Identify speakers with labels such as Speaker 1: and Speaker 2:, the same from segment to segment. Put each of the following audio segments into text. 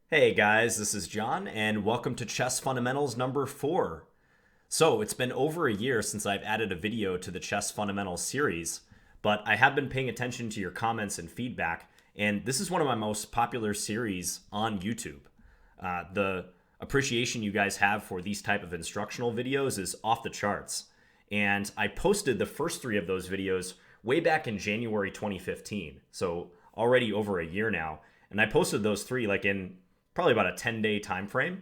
Speaker 1: Hey guys, this is John, and welcome to Chess Fundamentals number 4. So, it's been over a year since I've added a video to the Chess Fundamentals series, but I have been paying attention to your comments and feedback, and this is one of my most popular series on YouTube. The appreciation you guys have for these type of instructional videos is off the charts, and I posted the first 3 of those videos way back in January 2015, so already over a year now, and I posted those 3 like in probably about a 10-day time frame,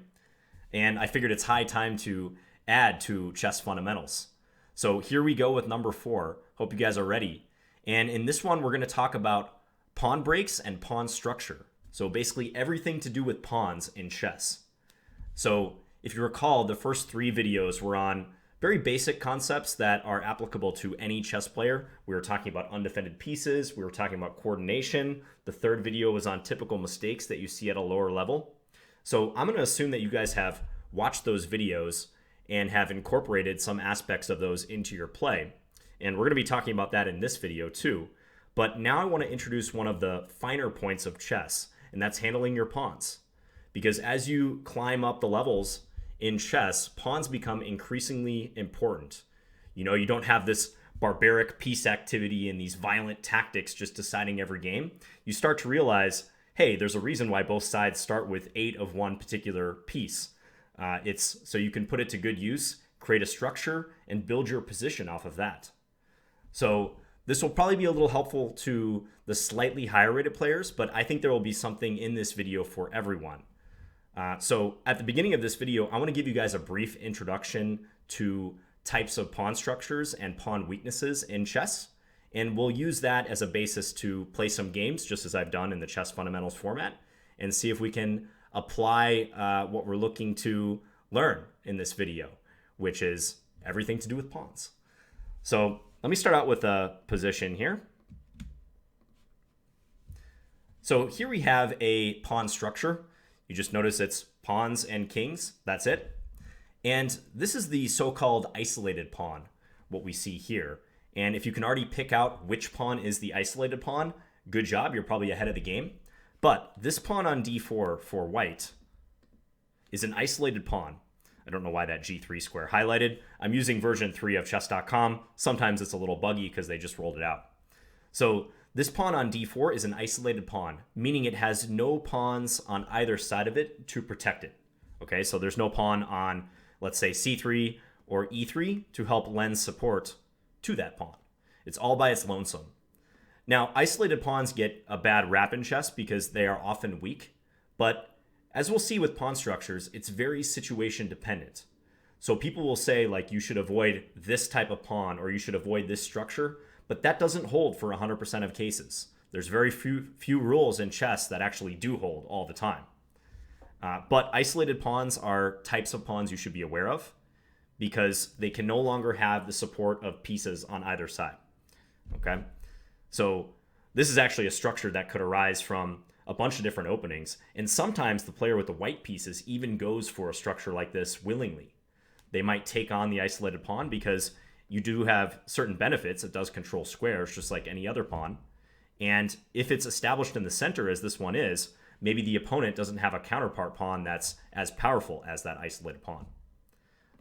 Speaker 1: and I figured it's high time to add to Chess Fundamentals. So here we go with number 4. Hope you guys are ready. And in this one, we're going to talk about pawn breaks and pawn structure. So basically everything to do with pawns in chess. So if you recall, the first 3 videos were on very basic concepts that are applicable to any chess player. We were talking about undefended pieces. We were talking about coordination. The third video was on typical mistakes that you see at a lower level. So I'm going to assume that you guys have watched those videos and have incorporated some aspects of those into your play. And we're going to be talking about that in this video too. But now I want to introduce one of the finer points of chess, and that's handling your pawns. Because as you climb up the levels in chess, pawns become increasingly important. You don't have this barbaric piece activity and these violent tactics just deciding every game. You start to realize, hey, there's a reason why both sides start with 8 of one particular piece. It's so you can put it to good use, create a structure, and build your position off of that. So this will probably be a little helpful to the slightly higher rated players, but I think there will be something in this video for everyone. So at the beginning of this video, I want to give you guys a brief introduction to types of pawn structures and pawn weaknesses in chess. And we'll use that as a basis to play some games, just as I've done in the Chess Fundamentals format, and see if we can apply what we're looking to learn in this video, which is everything to do with pawns. So let me start out with a position here. So here we have a pawn structure. You just notice it's pawns and kings. That's it. And this is the so-called isolated pawn, what we see here. And if you can already pick out which pawn is the isolated pawn, good job. You're probably ahead of the game. But this pawn on d4 for white is an isolated pawn. I don't know why that g3 square highlighted. I'm using version 3 of chess.com. Sometimes it's a little buggy because they just rolled it out. So this pawn on d4 is an isolated pawn, meaning it has no pawns on either side of it to protect it. Okay, so there's no pawn on, let's say, c3 or e3 to help lend support to that pawn. It's all by its lonesome. Now, isolated pawns get a bad rap in chess because they are often weak, but as we'll see with pawn structures, it's very situation dependent. So people will say, like, you should avoid this type of pawn or you should avoid this structure, but that doesn't hold for 100% of cases. There's very few rules in chess that actually do hold all the time. But isolated pawns are types of pawns you should be aware of because they can no longer have the support of pieces on either side. Okay? So this is actually a structure that could arise from a bunch of different openings, and sometimes the player with the white pieces even goes for a structure like this willingly. They might take on the isolated pawn because you do have certain benefits. It does control squares just like any other pawn. And if it's established in the center as this one is, maybe the opponent doesn't have a counterpart pawn that's as powerful as that isolated pawn.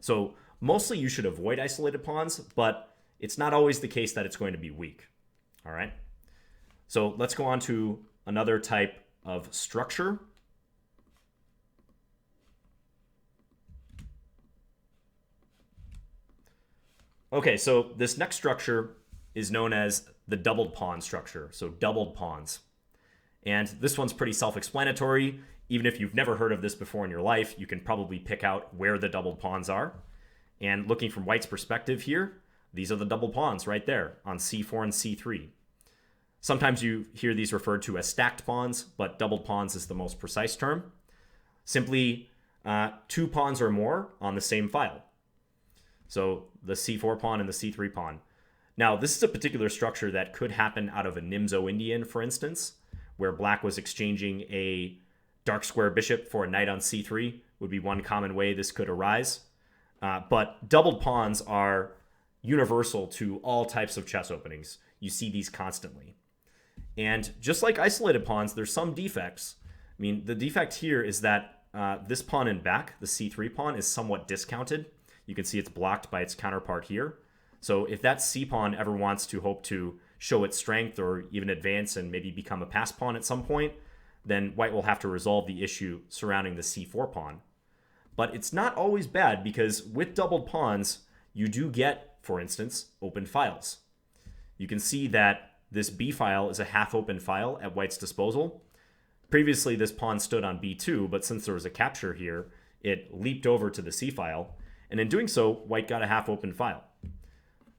Speaker 1: So mostly you should avoid isolated pawns, but it's not always the case that it's going to be weak. All right. So let's go on to another type of structure. Okay, so this next structure is known as the doubled pawn structure, so doubled pawns. And this one's pretty self-explanatory. Even if you've never heard of this before in your life, you can probably pick out where the doubled pawns are. And looking from white's perspective here, these are the double pawns right there on c4 and c3. Sometimes you hear these referred to as stacked pawns, but doubled pawns is the most precise term. Simply 2 pawns or more on the same file. So the c4 pawn and the c3 pawn. Now, this is a particular structure that could happen out of a Nimzo Indian, for instance, where black was exchanging a dark square bishop for a knight on c3 would be one common way this could arise. But doubled pawns are universal to all types of chess openings. You see these constantly. And just like isolated pawns, there's some defects. I mean, the defect here is that this pawn in back, the c3 pawn, is somewhat discounted. You can see it's blocked by its counterpart here. So if that c pawn ever wants to hope to show its strength or even advance and maybe become a pass pawn at some point, then white will have to resolve the issue surrounding the c4 pawn. But it's not always bad, because with doubled pawns, you do get, for instance, open files. You can see that this b file is a half-open file at white's disposal. Previously, this pawn stood on b2, but since there was a capture here, it leaped over to the c file, and in doing so, white got a half-open file.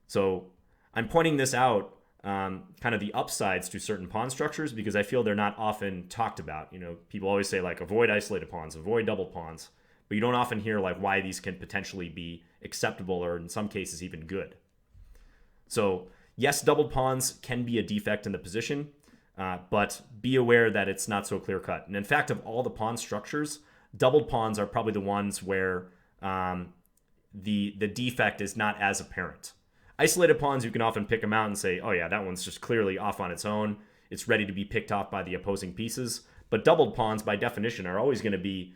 Speaker 1: So I'm pointing this out, kind of the upsides to certain pawn structures, because I feel they're not often talked about. You know, people always say, like, avoid isolated pawns, avoid double pawns, but you don't often hear, like, why these can potentially be acceptable or in some cases even good. So yes, doubled pawns can be a defect in the position, but be aware that it's not so clear-cut. And in fact, of all the pawn structures, doubled pawns are probably the ones where the defect is not as apparent. Isolated pawns, you can often pick them out and say, oh yeah, that one's just clearly off on its own. It's ready to be picked off by the opposing pieces. But doubled pawns, by definition, are always going to be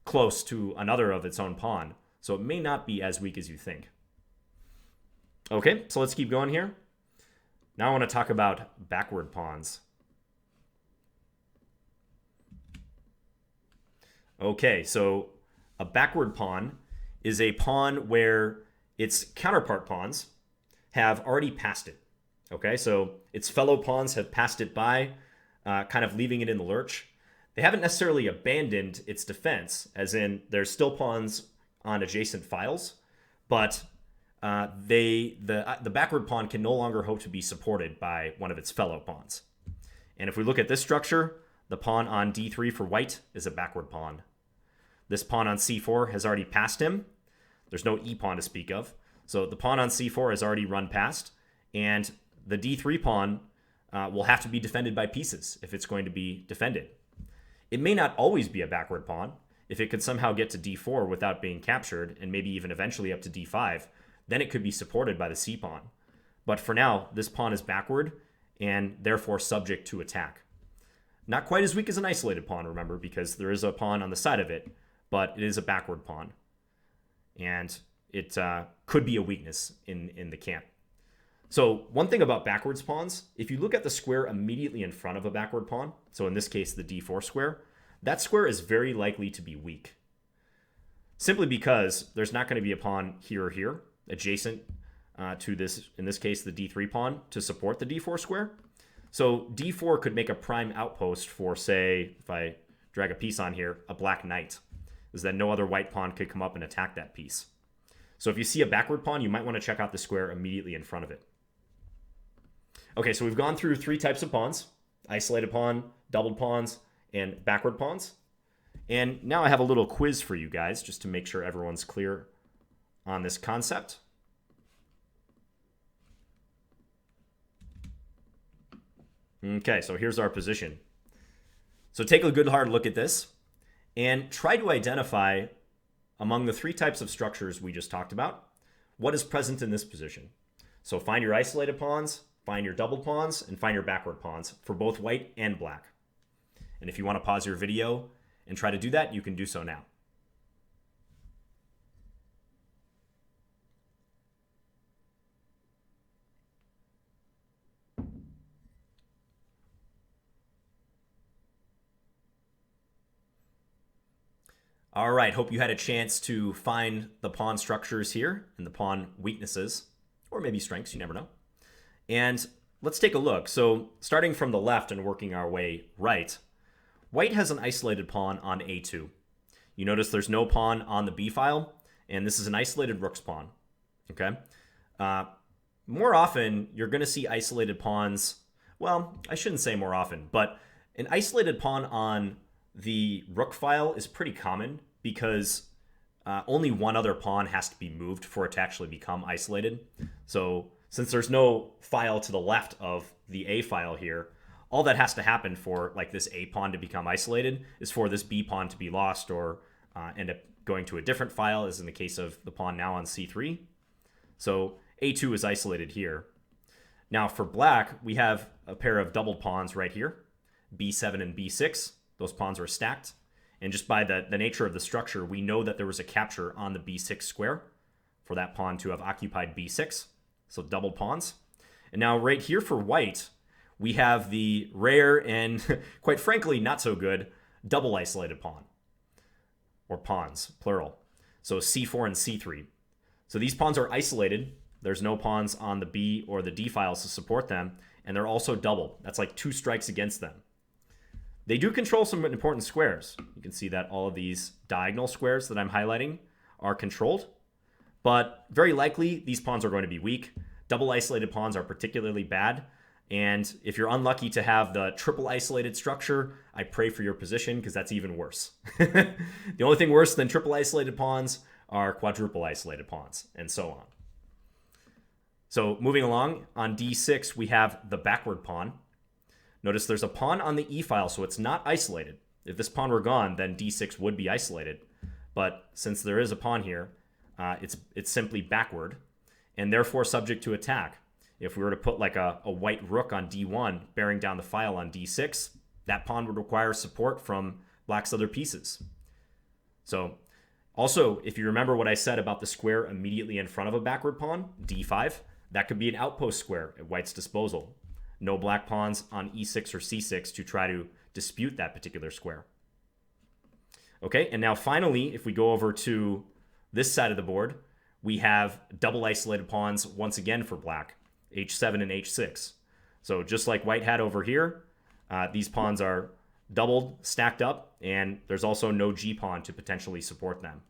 Speaker 1: close to another of its own pawn. So it may not be as weak as you think. Okay, so let's keep going here. Now I want to talk about backward pawns. Okay, so a backward pawn is a pawn where its counterpart pawns have already passed it. Okay, so its fellow pawns have passed it by, kind of leaving it in the lurch. They haven't necessarily abandoned its defense, as in there's still pawns on adjacent files, but the backward pawn can no longer hope to be supported by one of its fellow pawns. And if we look at this structure, the pawn on d3 for white is a backward pawn. This pawn on c4 has already passed him. There's no e pawn to speak of. So the pawn on c4 has already run past, and the d3 pawn will have to be defended by pieces if it's going to be defended. It may not always be a backward pawn. If it could somehow get to d4 without being captured, and maybe even eventually up to d5, then it could be supported by the c pawn. But for now, this pawn is backward and therefore subject to attack. Not quite as weak as an isolated pawn, remember, because there is a pawn on the side of it, but it is a backward pawn. And it could be a weakness in the camp. So one thing about backwards pawns, if you look at the square immediately in front of a backward pawn, so in this case the d4 square, that square is very likely to be weak. Simply because there's not going to be a pawn here or here adjacent to this, in this case, the d3 pawn to support the d4 square. So d4 could make a prime outpost for, say, if I drag a piece on here, a black knight, is that no other white pawn could come up and attack that piece. So if you see a backward pawn, you might want to check out the square immediately in front of it. Okay, so we've gone through three types of pawns: isolated pawn, doubled pawns, and backward pawns. And now I have a little quiz for you guys, just to make sure everyone's clear on this concept. Okay, so here's our position. So take a good hard look at this and try to identify, among the three types of structures we just talked about, what is present in this position. So find your isolated pawns, find your doubled pawns, and find your backward pawns for both white and black. And if you want to pause your video and try to do that, you can do so now. All right, hope you had a chance to find the pawn structures here and the pawn weaknesses, or maybe strengths, you never know. And let's take a look. So starting from the left and working our way right, white has an isolated pawn on a2. You notice there's no pawn on the b file, and this is an isolated rook's pawn. Okay. More often, you're going to see isolated pawns. Well, I shouldn't say more often, but an isolated pawn on the rook file is pretty common because only one other pawn has to be moved for it to actually become isolated. So since there's no file to the left of the a file here, all that has to happen for like this a pawn to become isolated is for this b pawn to be lost or end up going to a different file, as in the case of the pawn now on c3. So a2 is isolated here. Now for black, we have a pair of doubled pawns right here, b7 and b6. those pawns were stacked. And just by the nature of the structure, we know that there was a capture on the b6 square for that pawn to have occupied b6. So double pawns. And now right here for white, we have the rare and quite frankly not so good double isolated pawn. Or pawns, plural. So c4 and c3. So these pawns are isolated. There's no pawns on the b or the d files to support them. And they're also double. That's like 2 strikes against them. They do control some important squares. You can see that all of these diagonal squares that I'm highlighting are controlled. But very likely, these pawns are going to be weak. Double isolated pawns are particularly bad. And if you're unlucky to have the triple isolated structure, I pray for your position because that's even worse. The only thing worse than triple isolated pawns are quadruple isolated pawns, and so on. So moving along, on d6, we have the backward pawn. Notice there's a pawn on the e file, so it's not isolated. If this pawn were gone, then d6 would be isolated. But since there is a pawn here, it's simply backward, and therefore subject to attack. If we were to put like a white rook on d1, bearing down the file on d6, that pawn would require support from black's other pieces. So also, if you remember what I said about the square immediately in front of a backward pawn, d5, that could be an outpost square at white's disposal. No black pawns on e6 or c6 to try to dispute that particular square. Okay, and now finally, if we go over to this side of the board, we have double isolated pawns once again for black, h7 and h6. So just like white had over here, these pawns are doubled, stacked up, and there's also no g pawn to potentially support them.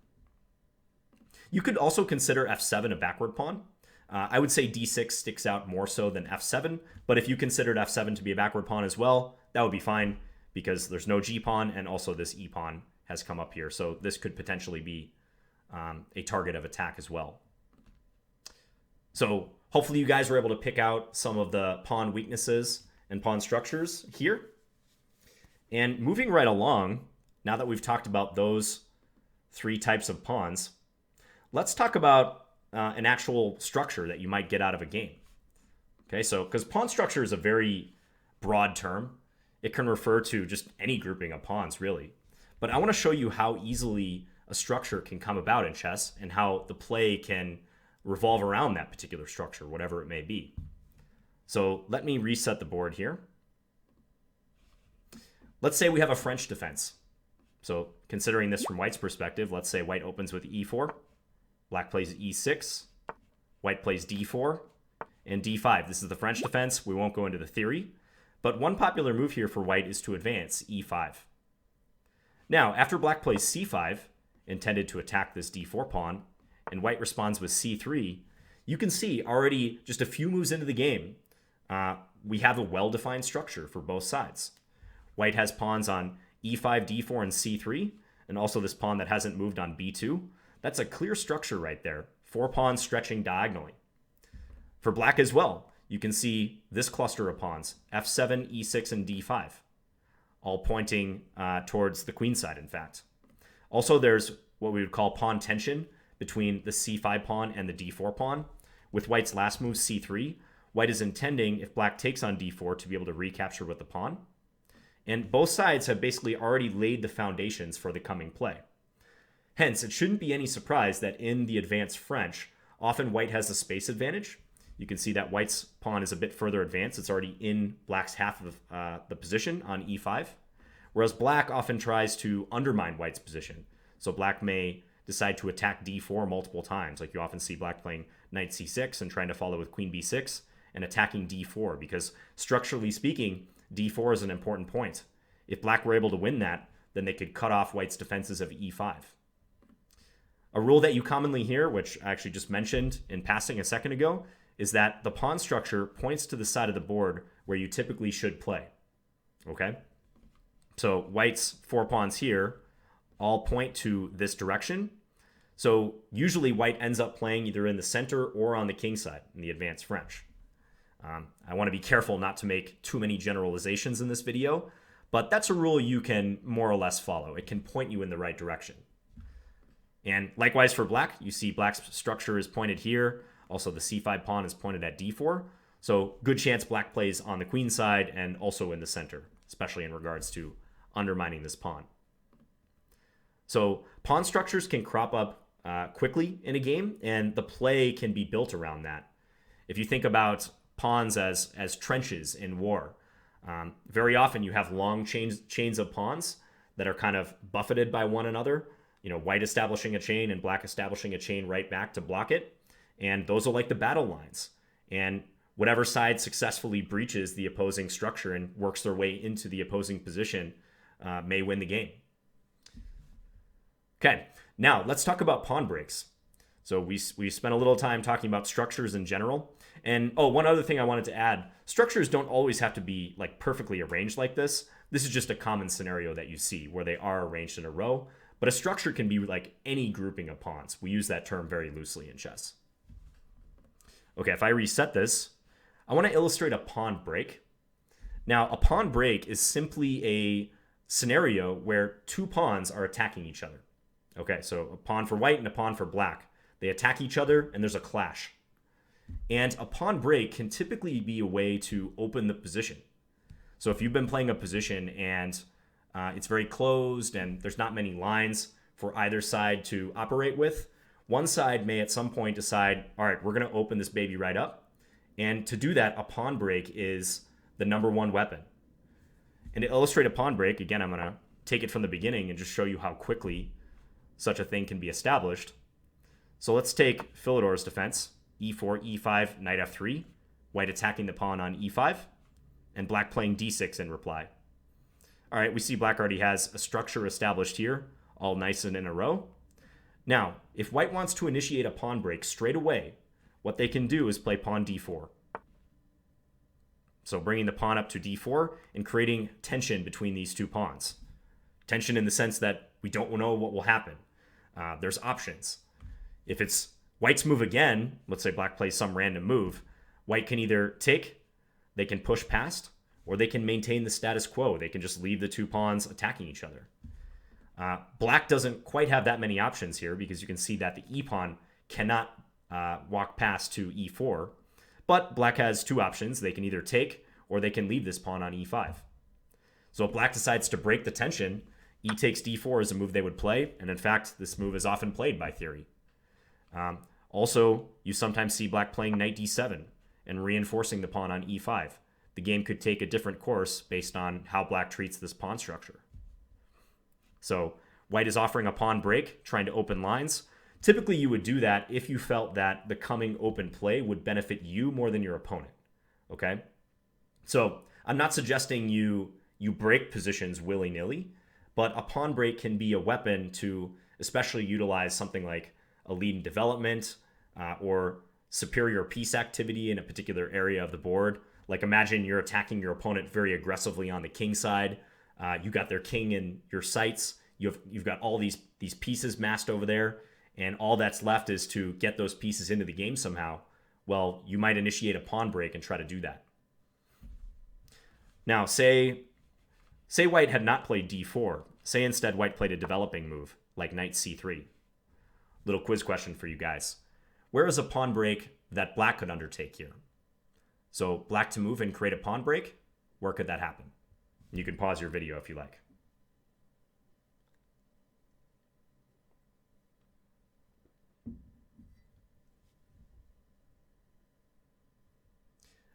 Speaker 1: You could also consider f7 a backward pawn. I would say d6 sticks out more so than f7, but if you considered f7 to be a backward pawn as well, that would be fine because there's no g pawn and also this e pawn has come up here. So this could potentially be a target of attack as well. So hopefully you guys were able to pick out some of the pawn weaknesses and pawn structures here. And moving right along, now that we've talked about those 3 types of pawns, let's talk about an actual structure that you might get out of a game. Okay, so because pawn structure is a very broad term, it can refer to just any grouping of pawns, really. But I want to show you how easily a structure can come about in chess and how the play can revolve around that particular structure, whatever it may be. So let me reset the board here. Let's say we have a French defense. So considering this from white's perspective, let's say white opens with e4. Black plays e6, white plays d4, and d5. This is the French defense. We won't go into the theory. But one popular move here for white is to advance e5. Now, after black plays c5, intended to attack this d4 pawn, and white responds with c3, you can see already just a few moves into the game, we have a well-defined structure for both sides. White has pawns on e5, d4, and c3, and also this pawn that hasn't moved on b2. That's a clear structure right there. 4 pawns stretching diagonally. For black as well, you can see this cluster of pawns, f7, e6, and d5, all pointing towards the queen side, in fact. Also, there's what we would call pawn tension between the c5 pawn and the d4 pawn. With white's last move, c3, white is intending, if black takes on d4, to be able to recapture with the pawn. And both sides have basically already laid the foundations for the coming play. Hence, it shouldn't be any surprise that in the advanced French, often white has a space advantage. You can see that white's pawn is a bit further advanced. It's already in black's half of the position on e5, whereas black often tries to undermine white's position. So black may decide to attack d4 multiple times. Like you often see black playing knight c6 and trying to follow with queen b6 and attacking d4 because structurally speaking, d4 is an important point. If black were able to win that, then they could cut off white's defenses of e5. A rule that you commonly hear, which I actually just mentioned in passing a second ago, is that the pawn structure points to the side of the board where you typically should play. Okay? So white's 4 pawns here all point to this direction. So usually white ends up playing either in the center or on the king side in the advanced French. I want to be careful not to make too many generalizations in this video, but that's a rule you can more or less follow. It can point you in the right direction. And likewise for black, you see black's structure is pointed here. Also the c5 pawn is pointed at d4. So good chance black plays on the queen side and also in the center, especially in regards to undermining this pawn. So pawn structures can crop up quickly in a game, and the play can be built around that. If you think about pawns as trenches in war, very often you have long chains of pawns that are kind of buffeted by one another. White establishing a chain and black establishing a chain right back to block it. And those are like the battle lines. And whatever side successfully breaches the opposing structure and works their way into the opposing position may win the game. Okay, now let's talk about pawn breaks. So we spent a little time talking about structures in general. And one other thing I wanted to add, structures don't always have to be like perfectly arranged like this. This is just a common scenario that you see where they are arranged in a row. But a structure can be like any grouping of pawns. We use that term very loosely in chess. Okay, if I reset this, I want to illustrate a pawn break. Now, a pawn break is simply a scenario where two pawns are attacking each other. Okay, so a pawn for white and a pawn for black. They attack each other and there's a clash. And a pawn break can typically be a way to open the position. So if you've been playing a position and it's very closed and there's not many lines for either side to operate with, one side may at some point decide, all right, we're going to open this baby right up. And to do that, a pawn break is the number one weapon. And to illustrate a pawn break, again, I'm going to take it from the beginning and just show you how quickly such a thing can be established. So let's take Philidor's defense, e4, e5, knight f3, white attacking the pawn on e5, and black playing d6 in reply. All right, we see black already has a structure established here, all nice and in a row. Now, if white wants to initiate a pawn break straight away, what they can do is play pawn d4. So bringing the pawn up to d4 and creating tension between these two pawns. Tension in the sense that we don't know what will happen. There's options. If it's white's move again, let's say black plays some random move, white can either take, they can push past, or they can maintain the status quo. They can just leave the two pawns attacking each other. Black doesn't quite have that many options here because you can see that the e-pawn cannot walk past to e4. But black has two options. They can either take or they can leave this pawn on e5. So if black decides to break the tension, e takes d4 is a move they would play. And in fact, this move is often played by theory. Also, you sometimes see black playing knight d7 and reinforcing the pawn on e5. The game could take a different course based on how black treats this pawn structure. So white is offering a pawn break, trying to open lines. Typically, you would do that if you felt that the coming open play would benefit you more than your opponent. Okay? So I'm not suggesting you break positions willy-nilly, but a pawn break can be a weapon to especially utilize something like a lead in development or superior piece activity in a particular area of the board. Like imagine you're attacking your opponent very aggressively on the king side. You got their king in your sights. You've got all these pieces massed over there, and all that's left is to get those pieces into the game somehow. Well, you might initiate a pawn break and try to do that. Now, say white had not played d4. Say instead white played a developing move, like knight c3. Little quiz question for you guys. Where is a pawn break that black could undertake here? So black to move and create a pawn break, where could that happen? You can pause your video if you like.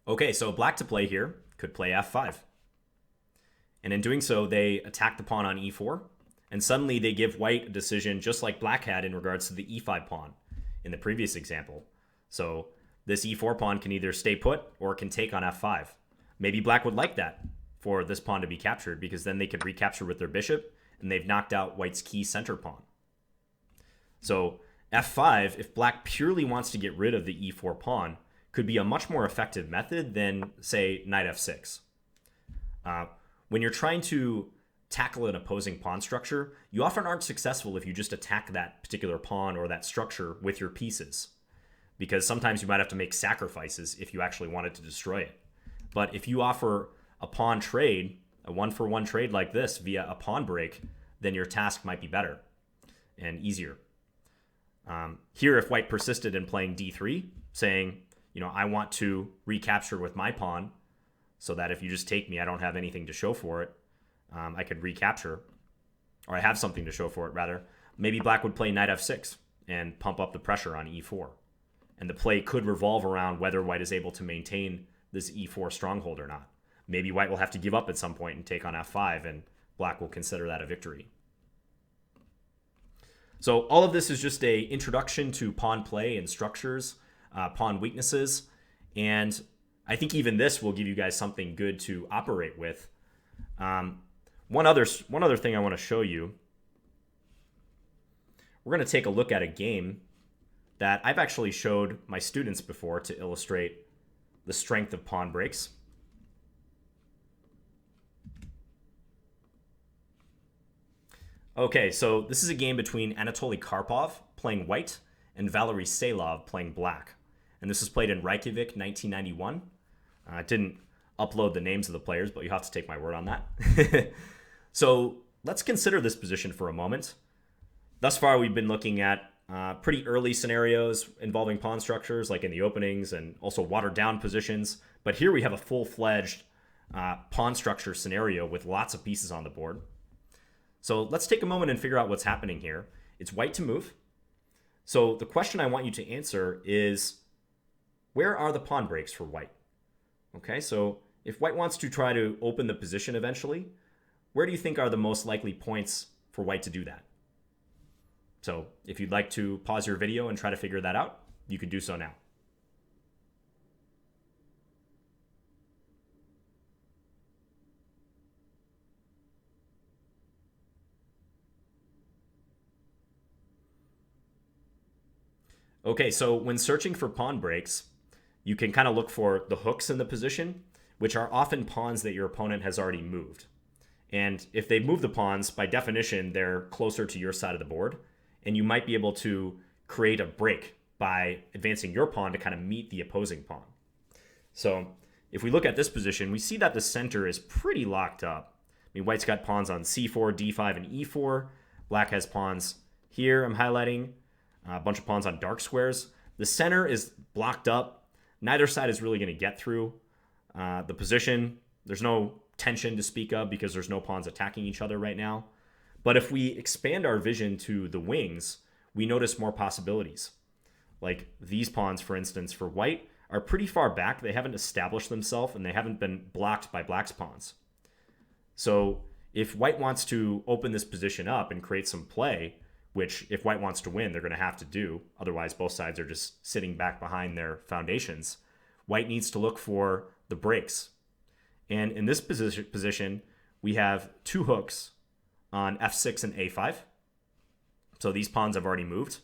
Speaker 1: Okay, so black to play here could play f5. And in doing so, they attack the pawn on e4, and suddenly they give white a decision just like black had in regards to the e5 pawn in the previous example. So this e4 pawn can either stay put or can take on f5. Maybe black would like that for this pawn to be captured because then they could recapture with their bishop and they've knocked out white's key center pawn. So f5, if black purely wants to get rid of the e4 pawn, could be a much more effective method than, say, knight f6. When you're trying to tackle an opposing pawn structure, you often aren't successful if you just attack that particular pawn or that structure with your pieces, because sometimes you might have to make sacrifices if you actually wanted to destroy it. But if you offer a pawn trade, a one-for-one trade like this via a pawn break, then your task might be better and easier. Here, if white persisted in playing d3, saying, I want to recapture with my pawn so that if you just take me, I don't have anything to show for it, I could recapture, or I have something to show for it, rather. Maybe black would play knight f6 and pump up the pressure on e4. And the play could revolve around whether white is able to maintain this e4 stronghold or not. Maybe white will have to give up at some point and take on f5, and black will consider that a victory. So all of this is just a introduction to pawn play and structures, pawn weaknesses, and I think even this will give you guys something good to operate with. One other thing I want to show you. We're going to take a look at a game that I've actually showed my students before to illustrate the strength of pawn breaks. Okay, so this is a game between Anatoly Karpov playing white and Valery Salov playing black. And this was played in Reykjavik, 1991. I didn't upload the names of the players, but you have to take my word on that. So let's consider this position for a moment. Thus far, we've been looking at pretty early scenarios involving pawn structures, like in the openings, and also watered down positions. But here we have a full-fledged pawn structure scenario with lots of pieces on the board. So let's take a moment and figure out what's happening here. It's white to move. So the question I want you to answer is, where are the pawn breaks for white? Okay, so if white wants to try to open the position eventually, where do you think are the most likely points for white to do that? So if you'd like to pause your video and try to figure that out, you could do so now. Okay, so when searching for pawn breaks, you can kind of look for the hooks in the position, which are often pawns that your opponent has already moved. And if they've moved the pawns, by definition, they're closer to your side of the board, and you might be able to create a break by advancing your pawn to kind of meet the opposing pawn. So if we look at this position, we see that the center is pretty locked up. I mean, white's got pawns on c4, d5, and e4. Black has pawns here, I'm highlighting. A bunch of pawns on dark squares. The center is blocked up. Neither side is really going to get through the position. There's no tension to speak of because there's no pawns attacking each other right now. But if we expand our vision to the wings, we notice more possibilities. Like these pawns, for instance, for white, are pretty far back. They haven't established themselves, and they haven't been blocked by black's pawns. So if white wants to open this position up and create some play, which if white wants to win, they're going to have to do. Otherwise, both sides are just sitting back behind their foundations. White needs to look for the breaks. And in this position, we have two hooks on f6 and a5. So these pawns have already moved.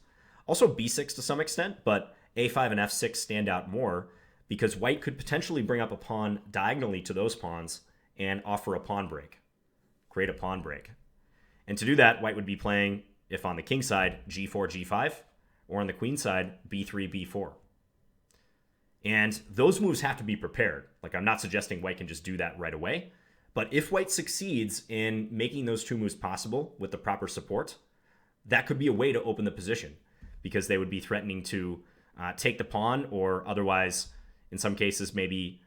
Speaker 1: Also b6 to some extent, but a5 and f6 stand out more because white could potentially bring up a pawn diagonally to those pawns and offer a pawn break, create a pawn break. And to do that, white would be playing, if on the king side, g4, g5, or on the queen side, b3, b4. And those moves have to be prepared. Like, I'm not suggesting white can just do that right away, but if white succeeds in making those two moves possible with the proper support, that could be a way to open the position because they would be threatening to take the pawn or otherwise, in some cases, maybe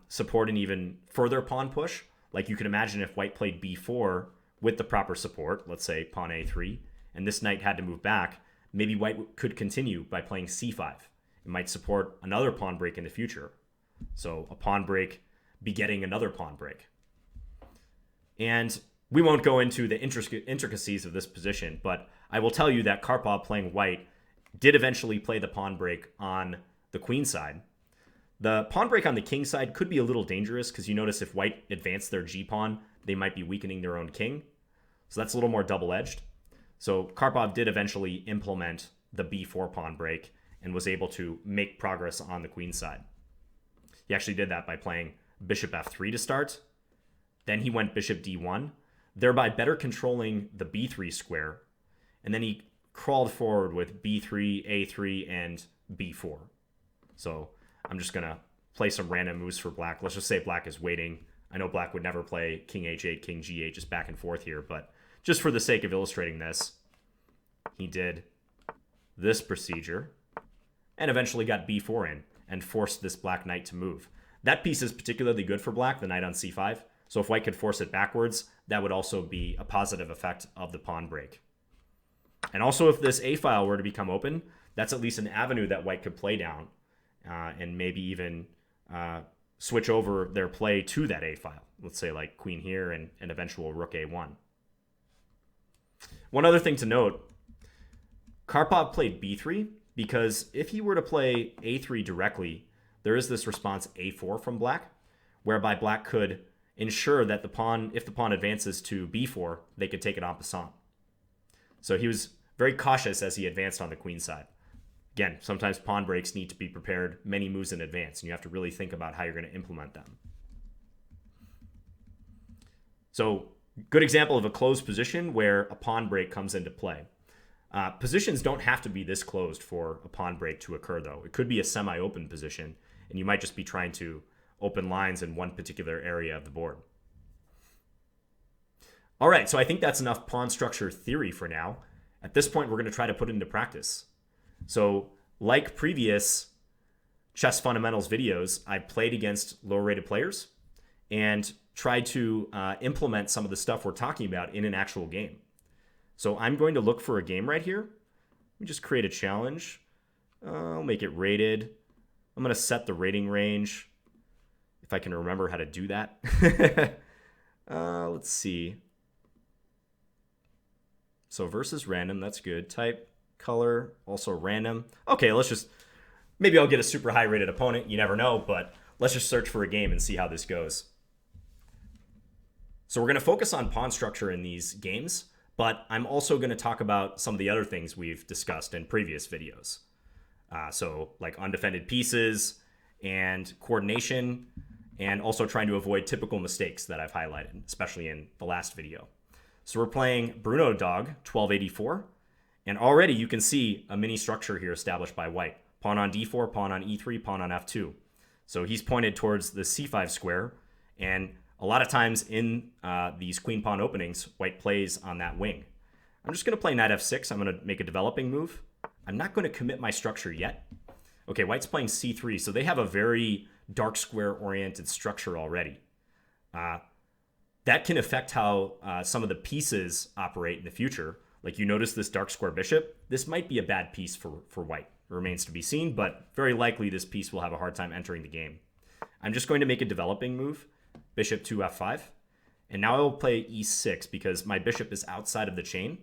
Speaker 1: support an even further pawn push. Like you could imagine if white played b4 with the proper support, let's say pawn a3, and this knight had to move back, maybe white could continue by playing c5. It might support another pawn break in the future. So a pawn break begetting another pawn break. And we won't go into the intricacies of this position, but I will tell you that Karpov playing white did eventually play the pawn break on the queen side. The pawn break on the king side could be a little dangerous because you notice if white advanced their g-pawn, they might be weakening their own king. So that's a little more double-edged. So Karpov did eventually implement the b4 pawn break and was able to make progress on the queen side. He actually did that by playing bishop f3 to start. Then he went bishop d1, thereby better controlling the b3 square. And then he crawled forward with b3, a3, and b4. So I'm just going to play some random moves for black. Let's just say black is waiting. I know black would never play king h8, king g8, just back and forth here. But just for the sake of illustrating this, he did this procedure and eventually got b4 in and forced this black knight to move. That piece is particularly good for black, the knight on c5. So if white could force it backwards, that would also be a positive effect of the pawn break. And also, if this a file were to become open, that's at least an avenue that white could play down and maybe even switch over their play to that a file. Let's say like queen here and an eventual rook a1. One other thing to note, Karpov played b3 because if he were to play a3 directly, there is this response a4 from black, whereby black could ensure that the pawn, if the pawn advances to b4, they could take it en passant. So he was very cautious as he advanced on the queen side. Again, sometimes pawn breaks need to be prepared many moves in advance, and you have to really think about how you're going to implement them. So, good example of a closed position where a pawn break comes into play. Positions don't have to be this closed for a pawn break to occur, though. It could be a semi-open position, and you might just be trying to open lines in one particular area of the board. All right, so I think that's enough pawn structure theory for now. At this point, we're going to try to put it into practice. So, like previous chess fundamentals videos, I played against lower-rated players and tried to implement some of the stuff we're talking about in an actual game. So I'm going to look for a game right here. Let me just create a challenge. I'll make it rated. I'm going to set the rating range, if I can remember how to do that. Let's see. So versus random, that's good. Type, color, also random. Okay, let's just, maybe I'll get a super high rated opponent. You never know, but let's just search for a game and see how this goes. So we're going to focus on pawn structure in these games, but I'm also going to talk about some of the other things we've discussed in previous videos. So like undefended pieces and coordination, and also trying to avoid typical mistakes that I've highlighted, especially in the last video. So we're playing Bruno Dog 1284, and already you can see a mini structure here established by white. Pawn on d4, pawn on e3, pawn on f2. So he's pointed towards the c5 square, and a lot of times in these queen pawn openings, white plays on that wing. I'm just going to play knight f6. I'm going to make a developing move. I'm not going to commit my structure yet. Okay, white's playing c3, so they have a very dark square oriented structure already. That can affect how some of the pieces operate in the future. Like you notice this dark square bishop. This might be a bad piece for white. It remains to be seen, but very likely this piece will have a hard time entering the game. I'm just going to make a developing move. Bishop to f5. And now I will play e6 because my bishop is outside of the chain.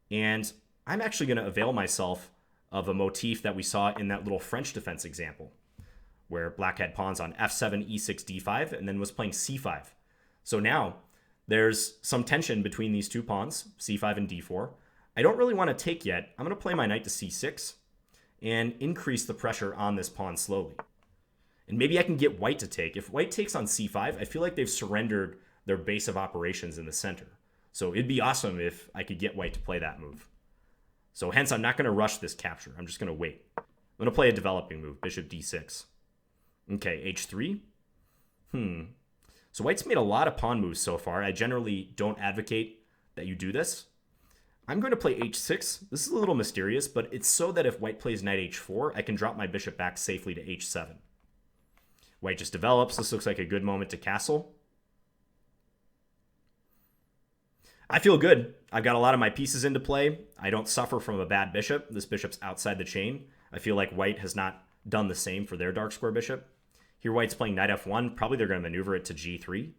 Speaker 1: And I'm actually going to avail myself of a motif that we saw in that little French defense example, where black had pawns on f7, e6, d5, and then was playing c5. So now there's some tension between these two pawns, c5 and d4. I don't really want to take yet. I'm going to play my knight to c6 and increase the pressure on this pawn slowly. And maybe I can get white to take. If white takes on c5, I feel like they've surrendered their base of operations in the center. So it'd be awesome if I could get white to play that move. So hence, I'm not going to rush this capture. I'm just going to wait. I'm going to play a developing move, bishop d6. Okay, h3. So white's made a lot of pawn moves so far. I generally don't advocate that you do this. I'm going to play h6. This is a little mysterious, but it's so that if white plays knight h4, I can drop my bishop back safely to h7. White just develops. This looks like a good moment to castle. I feel good. I've got a lot of my pieces into play. I don't suffer from a bad bishop. This bishop's outside the chain. I feel like white has not done the same for their dark square bishop. Here white's playing knight f1. Probably they're going to maneuver it to g3.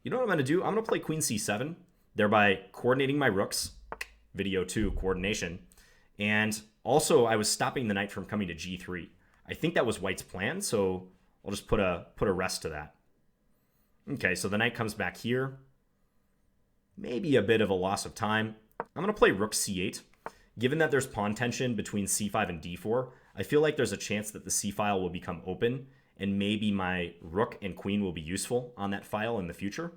Speaker 1: You know what I'm going to do? I'm going to play queen c7, thereby coordinating my rooks. Video 2, coordination. And also, I was stopping the knight from coming to g3. I think that was white's plan, so I'll just put a rest to that. Okay, so the knight comes back here. Maybe a bit of a loss of time. I'm going to play rook c8. Given that there's pawn tension between c5 and d4, I feel like there's a chance that the c file will become open, and maybe my rook and queen will be useful on that file in the future.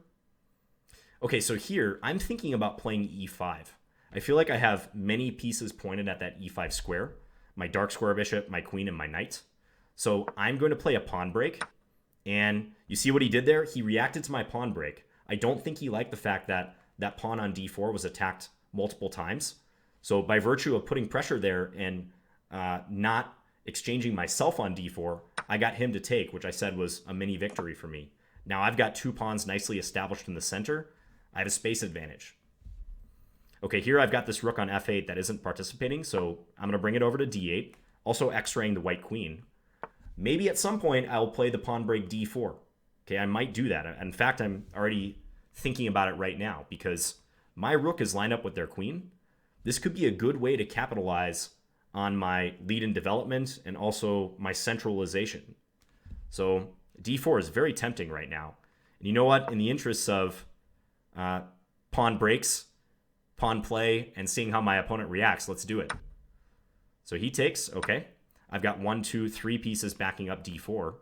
Speaker 1: Okay, so here, I'm thinking about playing e5. I feel like I have many pieces pointed at that e5 square. My dark square bishop, my queen, and my knight. So I'm going to play a pawn break. And you see what he did there? He reacted to my pawn break. I don't think he liked the fact that that pawn on d4 was attacked multiple times. So by virtue of putting pressure there and not exchanging myself on d4, I got him to take, which I said was a mini victory for me. Now I've got two pawns nicely established in the center. I have a space advantage. Okay, here I've got this rook on f8 that isn't participating, so I'm going to bring it over to d8, also x-raying the white queen. Maybe at some point I'll play the pawn break d4. Okay, I might do that. In fact, I'm already thinking about it right now because my rook is lined up with their queen. This could be a good way to capitalize on my lead in development and also my centralization. So d4 is very tempting right now. And you know what? In the interests of pawn breaks, pawn play, and seeing how my opponent reacts, let's do it. So he takes, okay. I've got 1, 2, 3 pieces backing up d4.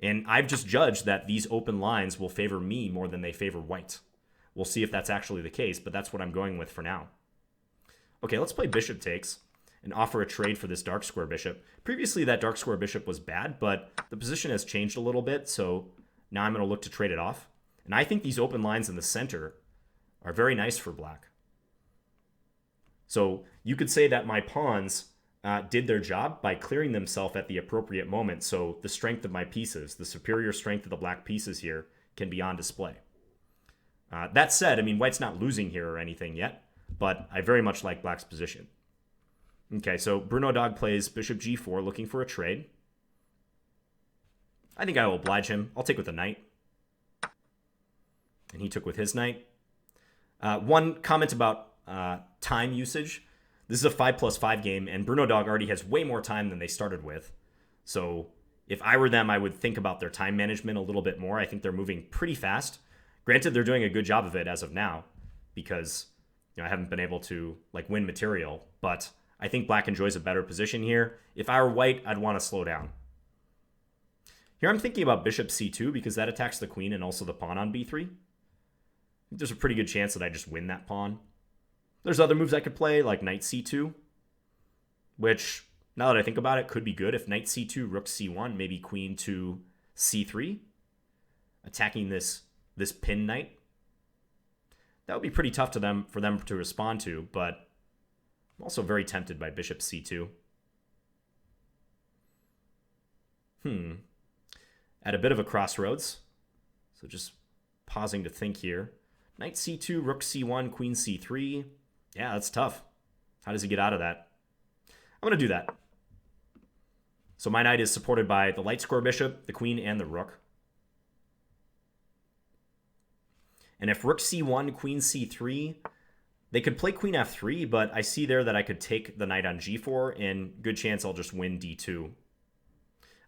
Speaker 1: And I've just judged that these open lines will favor me more than they favor white. We'll see if that's actually the case, but that's what I'm going with for now. Okay, let's play bishop takes and offer a trade for this dark square bishop. Previously, that dark square bishop was bad, but the position has changed a little bit, so now I'm going to look to trade it off. And I think these open lines in the center are very nice for black. So you could say that my pawns did their job by clearing themselves at the appropriate moment, so the strength of my pieces, the superior strength of the black pieces here, can be on display. That said, I mean, white's not losing here or anything yet, but I very much like black's position. Okay, so Bruno Dog plays bishop g4, looking for a trade. I think I will oblige him. I'll take with the knight. And he took with his knight. One comment about time usage. This is a 5+5 game, and Bruno Dog already has way more time than they started with. So if I were them, I would think about their time management a little bit more. I think they're moving pretty fast. Granted, they're doing a good job of it as of now, because I haven't been able to win material, but I think black enjoys a better position here. If I were white, I'd want to slow down. Here I'm thinking about bishop c2 because that attacks the queen and also the pawn on b3. I think there's a pretty good chance that I just win that pawn. There's other moves I could play, like knight c2, which, now that I think about it, could be good. If knight c2, rook c1, maybe queen to c3, attacking this pin knight. That would be pretty tough for them to respond to, but I'm also very tempted by bishop c2. At a bit of a crossroads. So just pausing to think here. Knight c2, rook c1, queen c3. Yeah, that's tough. How does he get out of that? I'm going to do that. So my knight is supported by the light square bishop, the queen, and the rook. And if rook c1, queen c3, they could play queen f3, but I see there that I could take the knight on g4, and good chance I'll just win d2.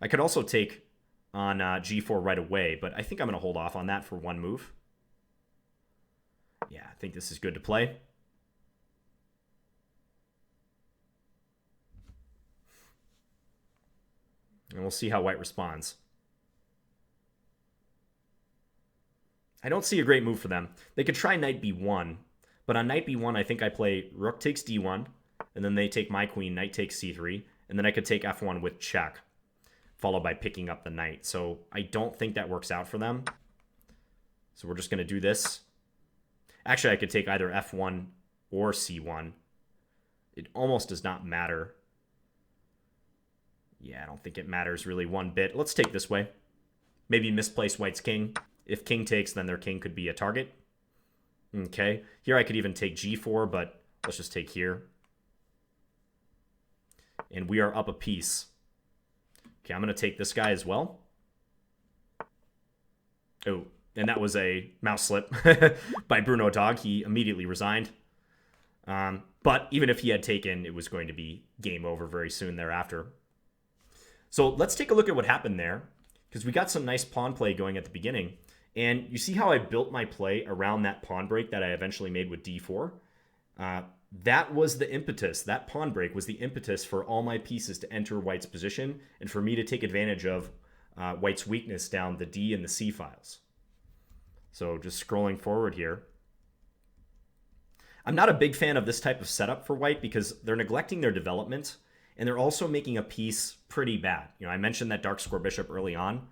Speaker 1: I could also take on g4 right away, but I think I'm going to hold off on that for one move. Yeah, I think this is good to play. And we'll see how white responds. I don't see a great move for them. They could try knight b1, but on knight b1, I think I play rook takes d1, and then they take my queen, knight takes c3, and then I could take f1 with check, followed by picking up the knight. So I don't think that works out for them. So we're just going to do this. Actually, I could take either f1 or c1. It almost does not matter. Yeah, I don't think it matters really one bit. Let's take this way. Maybe misplace white's king. If king takes, then their king could be a target. Okay, here I could even take g4, but let's just take here. And we are up a piece. Okay, I'm going to take this guy as well. Oh, and that was a mouse slip by Bruno Dog. He immediately resigned. But even if he had taken, it was going to be game over very soon thereafter. So let's take a look at what happened there, because we got some nice pawn play going at the beginning. And you see how I built my play around that pawn break that I eventually made with d4? That was the impetus. That pawn break was the impetus for all my pieces to enter white's position and for me to take advantage of white's weakness down the d and the c files. So just scrolling forward here. I'm not a big fan of this type of setup for white because they're neglecting their development and they're also making a piece pretty bad. I mentioned that dark square bishop early on.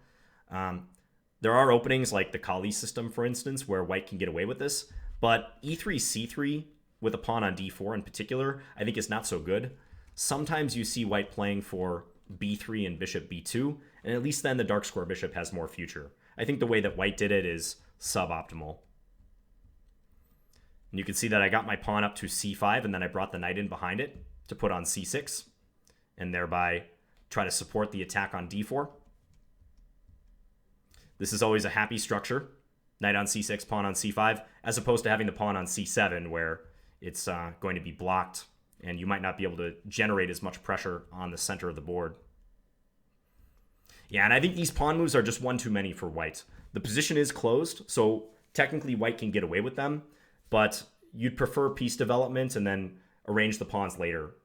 Speaker 1: There are openings like the Kali system, for instance, where white can get away with this, but e3, c3 with a pawn on d4 in particular, I think is not so good. Sometimes you see white playing for b3 and bishop b2, and at least then the dark square bishop has more future. I think the way that white did it is suboptimal. And you can see that I got my pawn up to c5, and then I brought the knight in behind it to put on c6, and thereby try to support the attack on d4. This is always a happy structure, knight on c6, pawn on c5, as opposed to having the pawn on c7, where it's going to be blocked, and you might not be able to generate as much pressure on the center of the board. Yeah, and I think these pawn moves are just one too many for white. The position is closed, so technically white can get away with them, but you'd prefer piece development and then arrange the pawns later.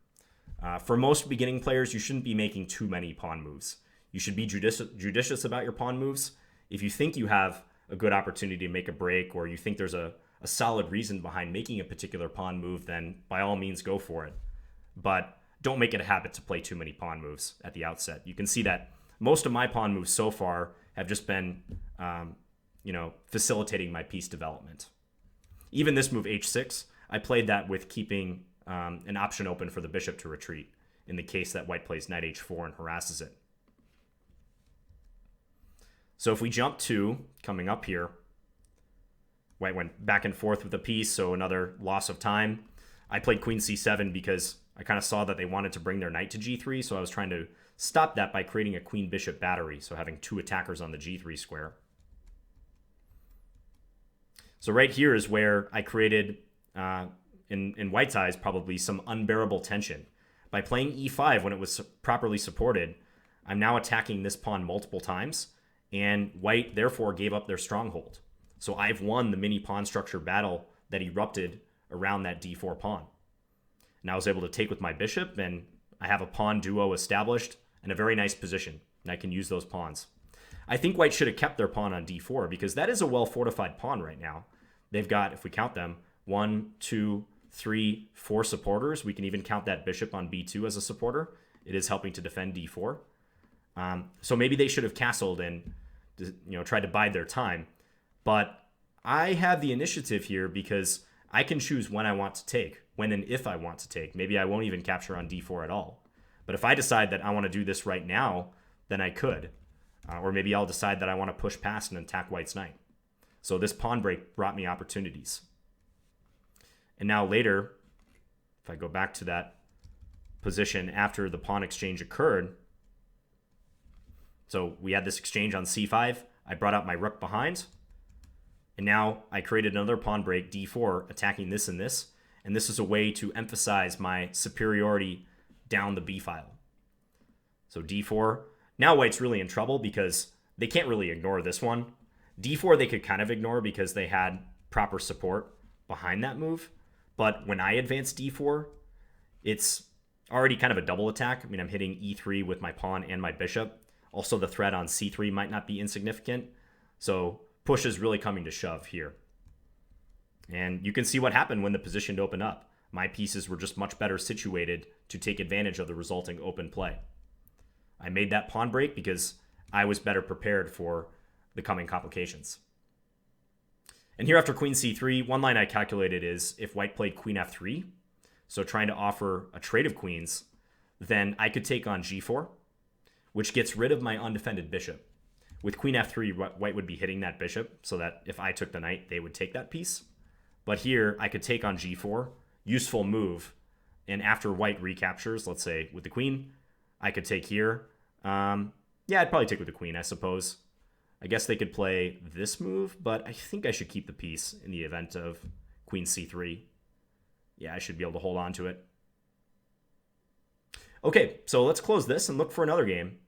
Speaker 1: For most beginning players, you shouldn't be making too many pawn moves. You should be judicious about your pawn moves. If you think you have a good opportunity to make a break, or you think there's a solid reason behind making a particular pawn move, then by all means go for it. But don't make it a habit to play too many pawn moves at the outset. You can see that most of my pawn moves so far have just been, facilitating my piece development. Even this move, h6, I played that with keeping an option open for the bishop to retreat in the case that white plays knight h4 and harasses it. So if we jump to coming up here, white went back and forth with the piece, so another loss of time. I played queen c7 because I kind of saw that they wanted to bring their knight to g3, so I was trying to stop that by creating a queen-bishop battery, so having two attackers on the g3 square. So right here is where I created, in white's eyes, probably some unbearable tension. By playing e5 when it was properly supported, I'm now attacking this pawn multiple times, and white therefore gave up their stronghold. So I've won the mini pawn structure battle that erupted around that d4 pawn. And I was able to take with my bishop, and I have a pawn duo established and a very nice position, and I can use those pawns. I think white should have kept their pawn on d4 because that is a well-fortified pawn right now. They've got, if we count them, 1, 2, 3, 4 supporters. We can even count that bishop on b2 as a supporter. It is helping to defend d4. So maybe they should have castled and tried to bide their time. But I have the initiative here because I can choose when I want to take, when and if I want to take. Maybe I won't even capture on d4 at all. But if I decide that I want to do this right now, then I could. Or maybe I'll decide that I want to push past and attack white's knight. So this pawn break brought me opportunities. And now later, if I go back to that position after the pawn exchange occurred, so we had this exchange on c5. I brought out my rook behind. And now I created another pawn break, d4, attacking this and this. And this is a way to emphasize my superiority down the b file. So d4. Now white's really in trouble because they can't really ignore this one. d4 they could kind of ignore because they had proper support behind that move. But when I advance d4, it's already kind of a double attack. I mean, I'm hitting e3 with my pawn and my bishop. Also, the threat on c3 might not be insignificant. So push is really coming to shove here. And you can see what happened when the position opened up. My pieces were just much better situated to take advantage of the resulting open play. I made that pawn break because I was better prepared for the coming complications. And here after queen c3, one line I calculated is if white played queen f3, so trying to offer a trade of queens, then I could take on g4, which gets rid of my undefended bishop. With queen f3, white would be hitting that bishop so that if I took the knight, they would take that piece. But here, I could take on g4, useful move, and after white recaptures, let's say with the queen, I could take here. Yeah, I'd probably take with the queen, I suppose. I guess they could play this move, but I think I should keep the piece in the event of queen c3. Yeah, I should be able to hold on to it. Okay, so let's close this and look for another game.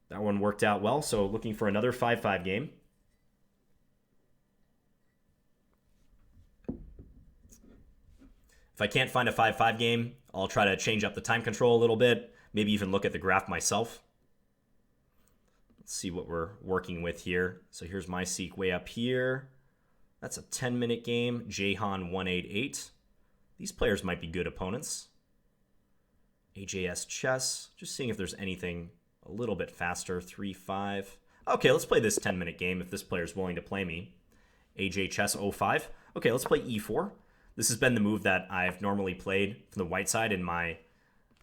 Speaker 1: That one worked out well, so looking for another 5-5 game. If I can't find a 5-5 game, I'll try to change up the time control a little bit, maybe even look at the graph myself. Let's see what we're working with here. So here's my seek way up here. That's a 10-minute game, Jahan 188. These players might be good opponents. AJS Chess, just seeing if there's anything a little bit faster, 3-5. Okay, let's play this 10-minute game if this player's willing to play me. AJ Chess 05. Okay, let's play e4. This has been the move that I've normally played from the white side in my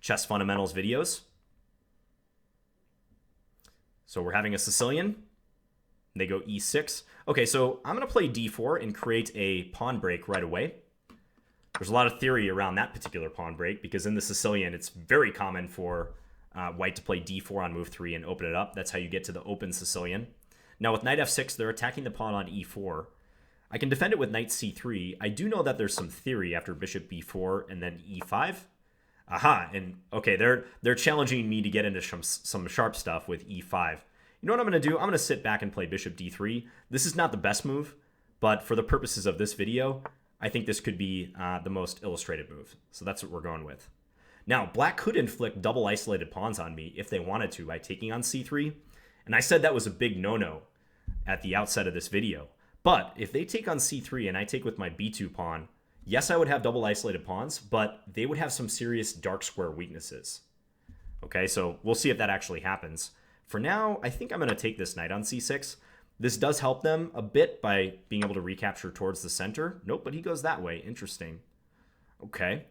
Speaker 1: chess fundamentals videos. So we're having a Sicilian. They go e6. Okay, so I'm going to play d4 and create a pawn break right away. There's a lot of theory around that particular pawn break because in the Sicilian, it's very common for white to play d4 on move 3 and open it up. That's how you get to the open Sicilian. Now with knight f6, they're attacking the pawn on e4. I can defend it with knight c3. I do know that there's some theory after bishop b4 and then e5. Aha, and okay, they're challenging me to get into some sharp stuff with e5. You know what I'm going to do? I'm going to sit back and play bishop d3. This is not the best move, but for the purposes of this video, I think this could be the most illustrated move. So that's what we're going with. Now, black could inflict double isolated pawns on me if they wanted to by taking on c3. And I said that was a big no-no at the outset of this video. But if they take on c3 and I take with my b2 pawn, yes, I would have double isolated pawns, but they would have some serious dark square weaknesses. Okay, so we'll see if that actually happens. For now, I think I'm going to take this knight on c6. This does help them a bit by being able to recapture towards the center. Nope, but he goes that way. Interesting. Okay.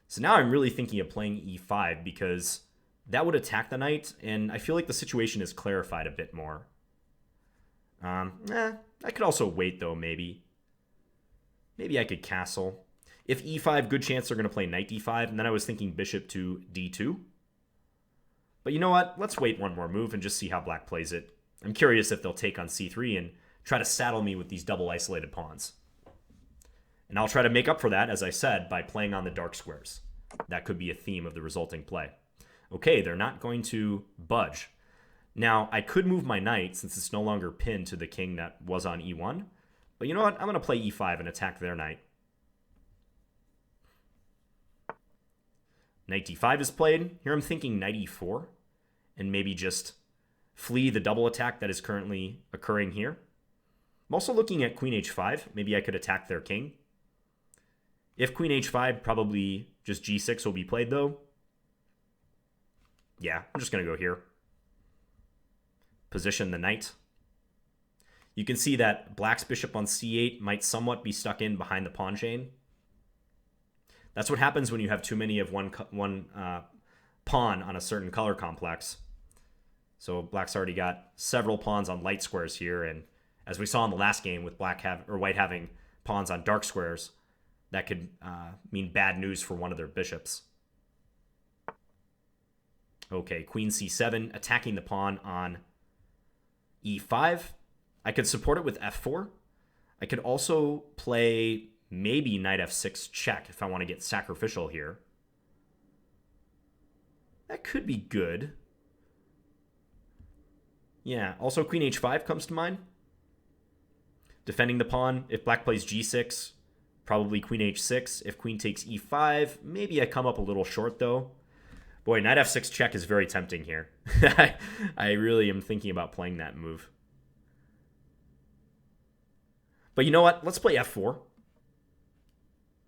Speaker 1: So now I'm really thinking of playing e5 because that would attack the knight, and I feel like the situation is clarified a bit more. I could also wait, though, maybe. Maybe I could castle. If e5, good chance they're going to play knight d5, and then I was thinking bishop to d2. But you know what? Let's wait one more move and just see how black plays it. I'm curious if they'll take on c3 and try to saddle me with these double isolated pawns. And I'll try to make up for that, as I said, by playing on the dark squares. That could be a theme of the resulting play. Okay, they're not going to budge. Now, I could move my knight since it's no longer pinned to the king that was on e1. But you know what? I'm going to play e5 and attack their knight. Knight d5 is played. Here I'm thinking knight e4 and maybe just flee the double attack that is currently occurring here. I'm also looking at queen h5. Maybe I could attack their king. If queen h5, probably just g6 will be played, though. Yeah, I'm just going to go here. Position the knight. You can see that black's bishop on c8 might somewhat be stuck in behind the pawn chain. That's what happens when you have too many of one pawn on a certain color complex. So black's already got several pawns on light squares here, and as we saw in the last game with white having pawns on dark squares, that could mean bad news for one of their bishops. Okay, queen c7, attacking the pawn on e5. I could support it with f4. I could also play maybe knight f6 check if I want to get sacrificial here. That could be good. Yeah, also queen h5 comes to mind. Defending the pawn. If black plays g6, probably queen h6. If queen takes e5, maybe I come up a little short, though. Boy, knight f6 check is very tempting here. I really am thinking about playing that move. But you know what? Let's play f4.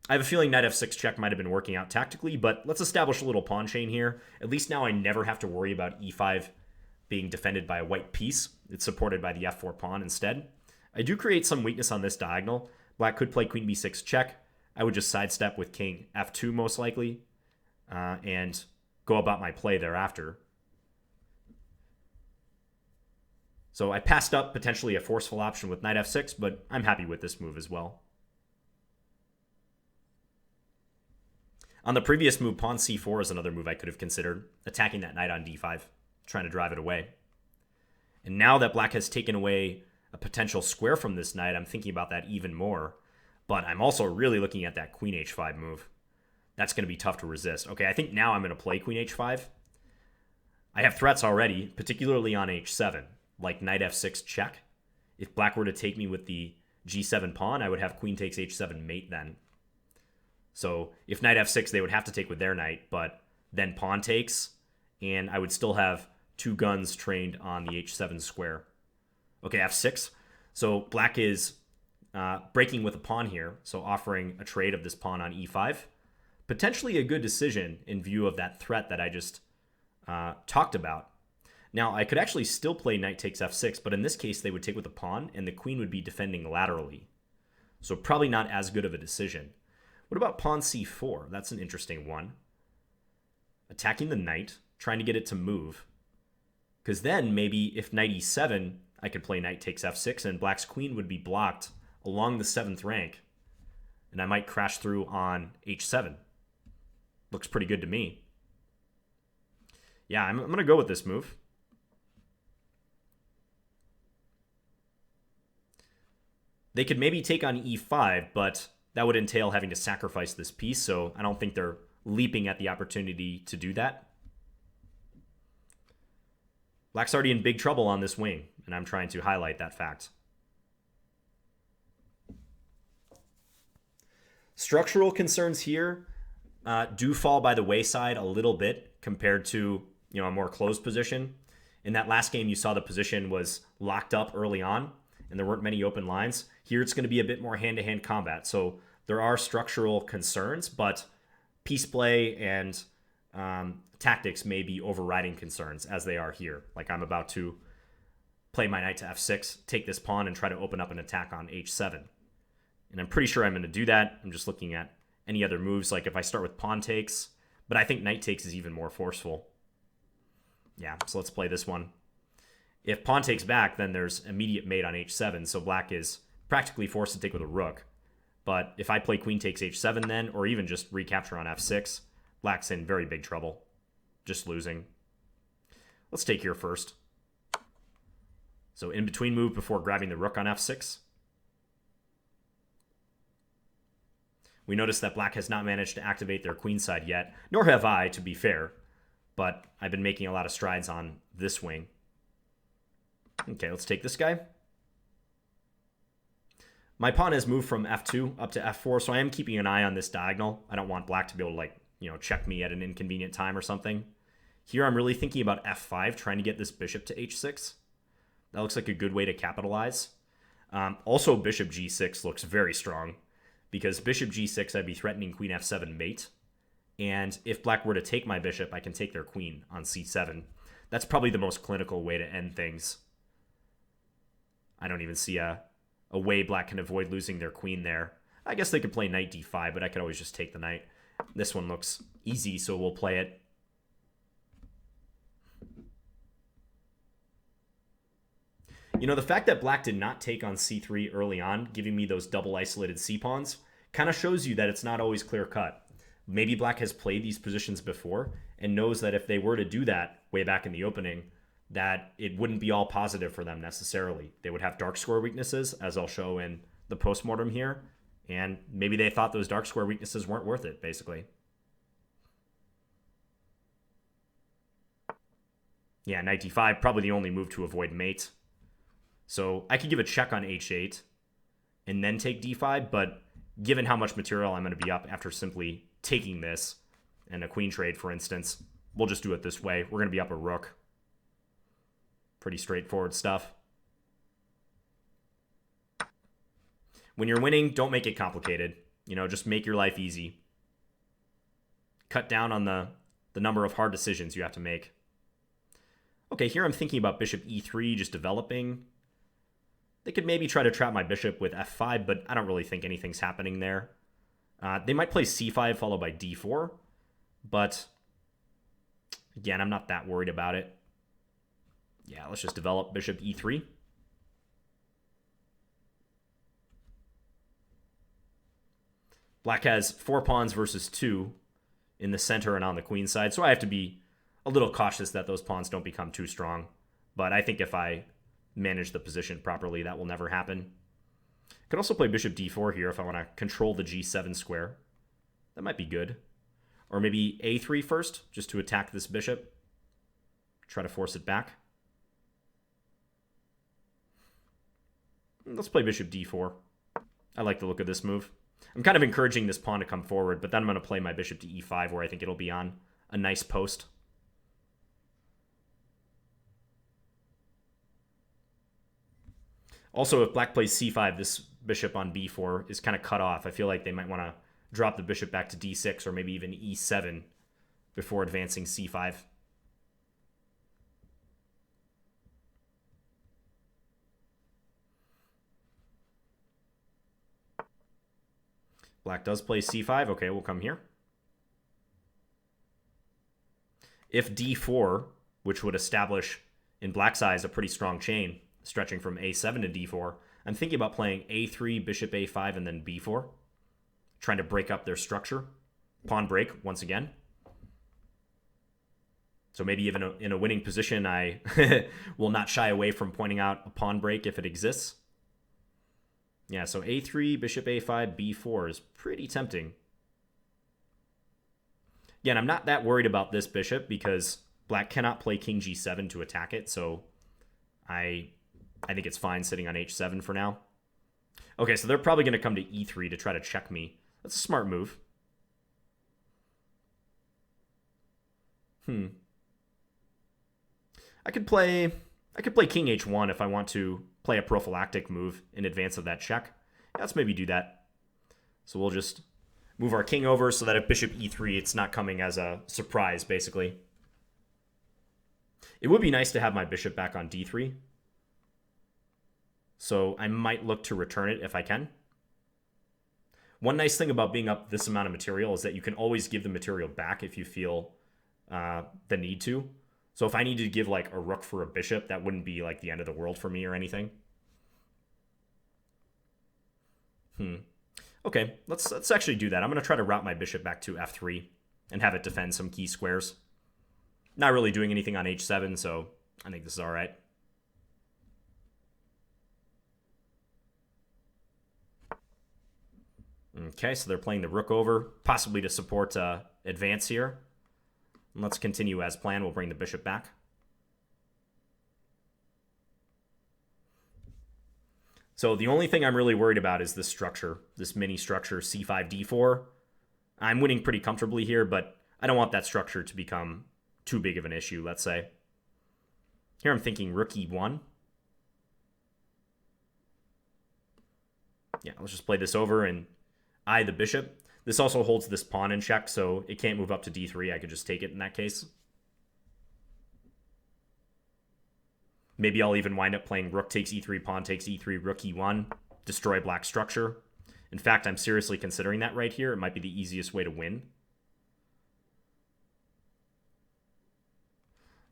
Speaker 1: I have a feeling knight f6 check might have been working out tactically, but let's establish a little pawn chain here. At least now I never have to worry about e5 being defended by a white piece. It's supported by the f4 pawn instead. I do create some weakness on this diagonal. Black could play queen b6 check. I would just sidestep with king f2 most likely, and go about my play thereafter. So I passed up potentially a forceful option with knight f6, but I'm happy with this move as well. On the previous move, pawn c4 is another move I could have considered, attacking that knight on d5, trying to drive it away. And now that black has taken away a potential square from this knight, I'm thinking about that even more. But I'm also really looking at that queen h5 move. That's going to be tough to resist. Okay, I think now I'm going to play queen h5. I have threats already, particularly on h7, like knight f6 check. If black were to take me with the g7 pawn, I would have queen takes h7 mate then. So if knight f6, they would have to take with their knight, but then pawn takes, and I would still have two guns trained on the h7 square. Okay, f6. So black is breaking with a pawn here, so offering a trade of this pawn on e5. Potentially a good decision in view of that threat that I just talked about. Now, I could actually still play knight takes f6, but in this case, they would take with a pawn, and the queen would be defending laterally. So probably not as good of a decision. What about pawn c4? That's an interesting one. Attacking the knight, trying to get it to move. Because then maybe if knight e7, I could play knight takes f6, and black's queen would be blocked along the 7th rank. And I might crash through on h7. Looks pretty good to me. Yeah, I'm going to go with this move. They could maybe take on e5, but that would entail having to sacrifice this piece, so I don't think they're leaping at the opportunity to do that. Black's already in big trouble on this wing, and I'm trying to highlight that fact. Structural concerns here do fall by the wayside a little bit compared to a more closed position. In that last game, you saw the position was locked up early on, and there weren't many open lines. Here, it's going to be a bit more hand-to-hand combat, so there are structural concerns, but piece play and tactics may be overriding concerns, as they are here. Like, I'm about to play my knight to f6, take this pawn, and try to open up an attack on h7. And I'm pretty sure I'm going to do that. I'm just looking at any other moves, like if I start with pawn takes, but I think knight takes is even more forceful. Yeah, so let's play this one. If pawn takes back, then there's immediate mate on h7, so black is practically forced to take with a rook. But if I play queen takes h7 then, or even just recapture on f6, black's in very big trouble. Just losing. Let's take here first. So in between move before grabbing the rook on f6. We notice that black has not managed to activate their queenside yet, nor have I, to be fair. But I've been making a lot of strides on this wing. Okay, let's take this guy. My pawn has moved from f2 up to f4, so I am keeping an eye on this diagonal. I don't want black to be able to, check me at an inconvenient time or something. Here I'm really thinking about f5, trying to get this bishop to h6. That looks like a good way to capitalize. Also, bishop g6 looks very strong, because bishop g6, I'd be threatening queen f7 mate. And if black were to take my bishop, I can take their queen on c7. That's probably the most clinical way to end things. I don't even see a way black can avoid losing their queen there. I guess they could play knight d5, but I could always just take the knight. This one looks easy, so we'll play it. The fact that black did not take on c3 early on, giving me those double isolated c-pawns, kind of shows you that it's not always clear-cut. Maybe black has played these positions before and knows that if they were to do that way back in the opening, that it wouldn't be all positive for them necessarily. They would have dark square weaknesses, as I'll show in the postmortem here, and maybe they thought those dark square weaknesses weren't worth it, basically. Yeah, knight d5, probably the only move to avoid mate. So I could give a check on h8 and then take d5, but given how much material I'm going to be up after simply taking this and a queen trade, for instance, we'll just do it this way. We're going to be up a rook. Pretty straightforward stuff. When you're winning, don't make it complicated. Just make your life easy. Cut down on the number of hard decisions you have to make. Okay, here I'm thinking about bishop e3 just developing. They could maybe try to trap my bishop with f5, but I don't really think anything's happening there. They might play c5 followed by d4, but again, I'm not that worried about it. Yeah, let's just develop bishop e3. Black has 4 pawns versus 2 in the center and on the queen side, so I have to be a little cautious that those pawns don't become too strong. But I think if I manage the position properly, that will never happen. I could also play bishop d4 here if I want to control the g7 square. That might be good. Or maybe a3 first, just to attack this bishop. Try to force it back. Let's play bishop d4. I like the look of this move. I'm kind of encouraging this pawn to come forward, but then I'm going to play my bishop to e5, where I think it'll be on a nice post. Also, if black plays c5, this bishop on b4 is kind of cut off. I feel like they might want to drop the bishop back to d6 or maybe even e7 before advancing c5. Black does play c5. Okay, we'll come here. If d4, which would establish in black's eyes a pretty strong chain, stretching from a7 to d4. I'm thinking about playing a3, bishop a5, and then b4, trying to break up their structure. Pawn break, once again. So maybe even in a winning position, I will not shy away from pointing out a pawn break if it exists. Yeah, so a3, bishop a5, b4 is pretty tempting. Again, I'm not that worried about this bishop because black cannot play king g7 to attack it, so I think it's fine sitting on h7 for now. Okay, so they're probably going to come to e3 to try to check me. That's a smart move. I could play king h1 if I want to play a prophylactic move in advance of that check. Yeah, let's maybe do that. So we'll just move our king over so that if bishop e3, it's not coming as a surprise, basically. It would be nice to have my bishop back on d3. So I might look to return it if I can. One nice thing about being up this amount of material is that you can always give the material back if you feel the need to. So if I needed to give like a rook for a bishop, that wouldn't be like the end of the world for me or anything. Okay, let's actually do that. I'm going to try to route my bishop back to f3 and have it defend some key squares. Not really doing anything on h7, so I think this is all right. Okay, so they're playing the rook over, possibly to support advance here. And let's continue as planned. We'll bring the bishop back. So the only thing I'm really worried about is this structure, this mini structure, c5, d4. I'm winning pretty comfortably here, but I don't want that structure to become too big of an issue, let's say. Here I'm thinking rook e1. Yeah, let's just play this over and eye the bishop. This also holds this pawn in check, so it can't move up to d3. I could just take it in that case. Maybe I'll even wind up playing rook takes e3, pawn takes e3, rook e1, destroy black structure. In fact, I'm seriously considering that right here. It might be the easiest way to win.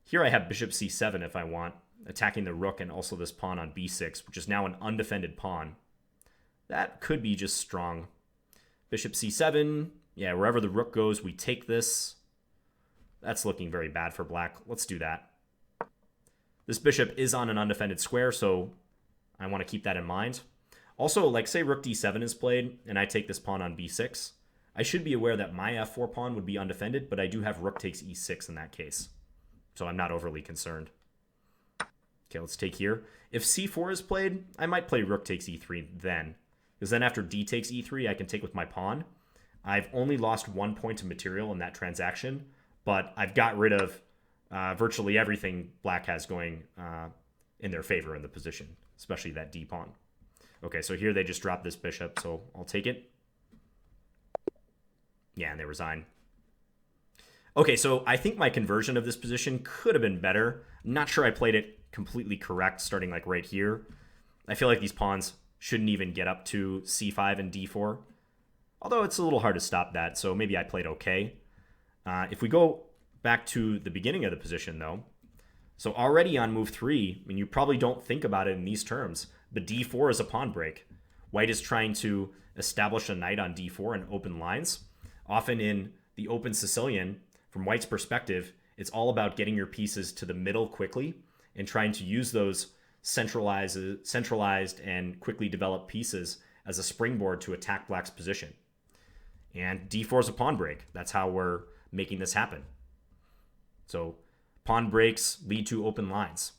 Speaker 1: Here I have bishop c7 if I want, attacking the rook and also this pawn on b6, which is now an undefended pawn. That could be just strong. Bishop c7, yeah, wherever the rook goes, we take this. That's looking very bad for black. Let's do that. This bishop is on an undefended square, so I want to keep that in mind. Also, like say rook d7 is played, and I take this pawn on b6. I should be aware that my f4 pawn would be undefended, but I do have rook takes e6 in that case. So I'm not overly concerned. Okay, let's take here. If c4 is played, I might play rook takes e3 then. Because then after d takes e3, I can take with my pawn. I've only lost 1 point of material in that transaction, but I've got rid of virtually everything black has going in their favor in the position, especially that d pawn. Okay, so here they just drop this bishop, so I'll take it. Yeah, and they resign. Okay, so I think my conversion of this position could have been better. I'm not sure I played it completely correct, starting like right here. I feel like these pawns shouldn't even get up to c5 and d4. Although it's a little hard to stop that, so maybe I played okay. If we go back to the beginning of the position, though, so already on move 3, I mean, you probably don't think about it in these terms, but d4 is a pawn break. White is trying to establish a knight on d4 in open lines. Often in the open Sicilian, from White's perspective, it's all about getting your pieces to the middle quickly and trying to use those centralized and quickly developed pieces as a springboard to attack Black's position. And d4 is a pawn break. That's how we're making this happen. So pawn breaks lead to open lines.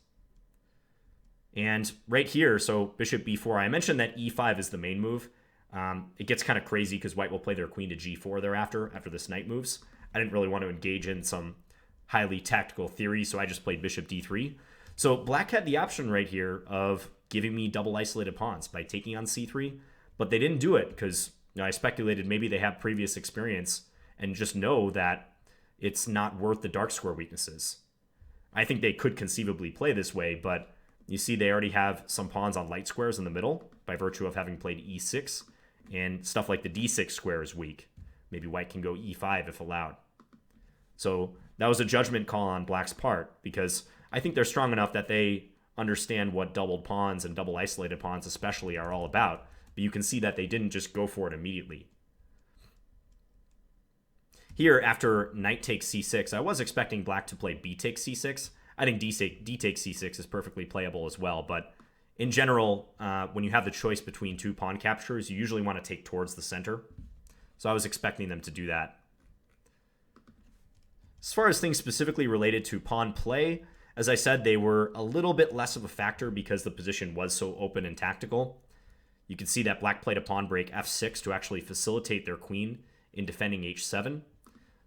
Speaker 1: And right here, so bishop b4, I mentioned that e5 is the main move. It gets kind of crazy because White will play their queen to g4 thereafter, after this knight moves. I didn't really want to engage in some highly tactical theory, so I just played bishop d3. So Black had the option right here of giving me double isolated pawns by taking on c3, but they didn't do it because I speculated maybe they have previous experience and just know that it's not worth the dark square weaknesses. I think they could conceivably play this way, but you see they already have some pawns on light squares in the middle by virtue of having played e6, and stuff like the d6 square is weak. Maybe White can go e5 if allowed. So that was a judgment call on Black's part because I think they're strong enough that they understand what doubled pawns and double isolated pawns especially are all about, but you can see that they didn't just go for it immediately. Here, after knight takes c6, I was expecting black to play b takes c6. I think d takes c6 is perfectly playable as well, but in general, when you have the choice between two pawn captures, you usually want to take towards the center. So I was expecting them to do that. As far as things specifically related to pawn play, as I said, they were a little bit less of a factor because the position was so open and tactical. You can see that black played a pawn break f6 to actually facilitate their queen in defending h7.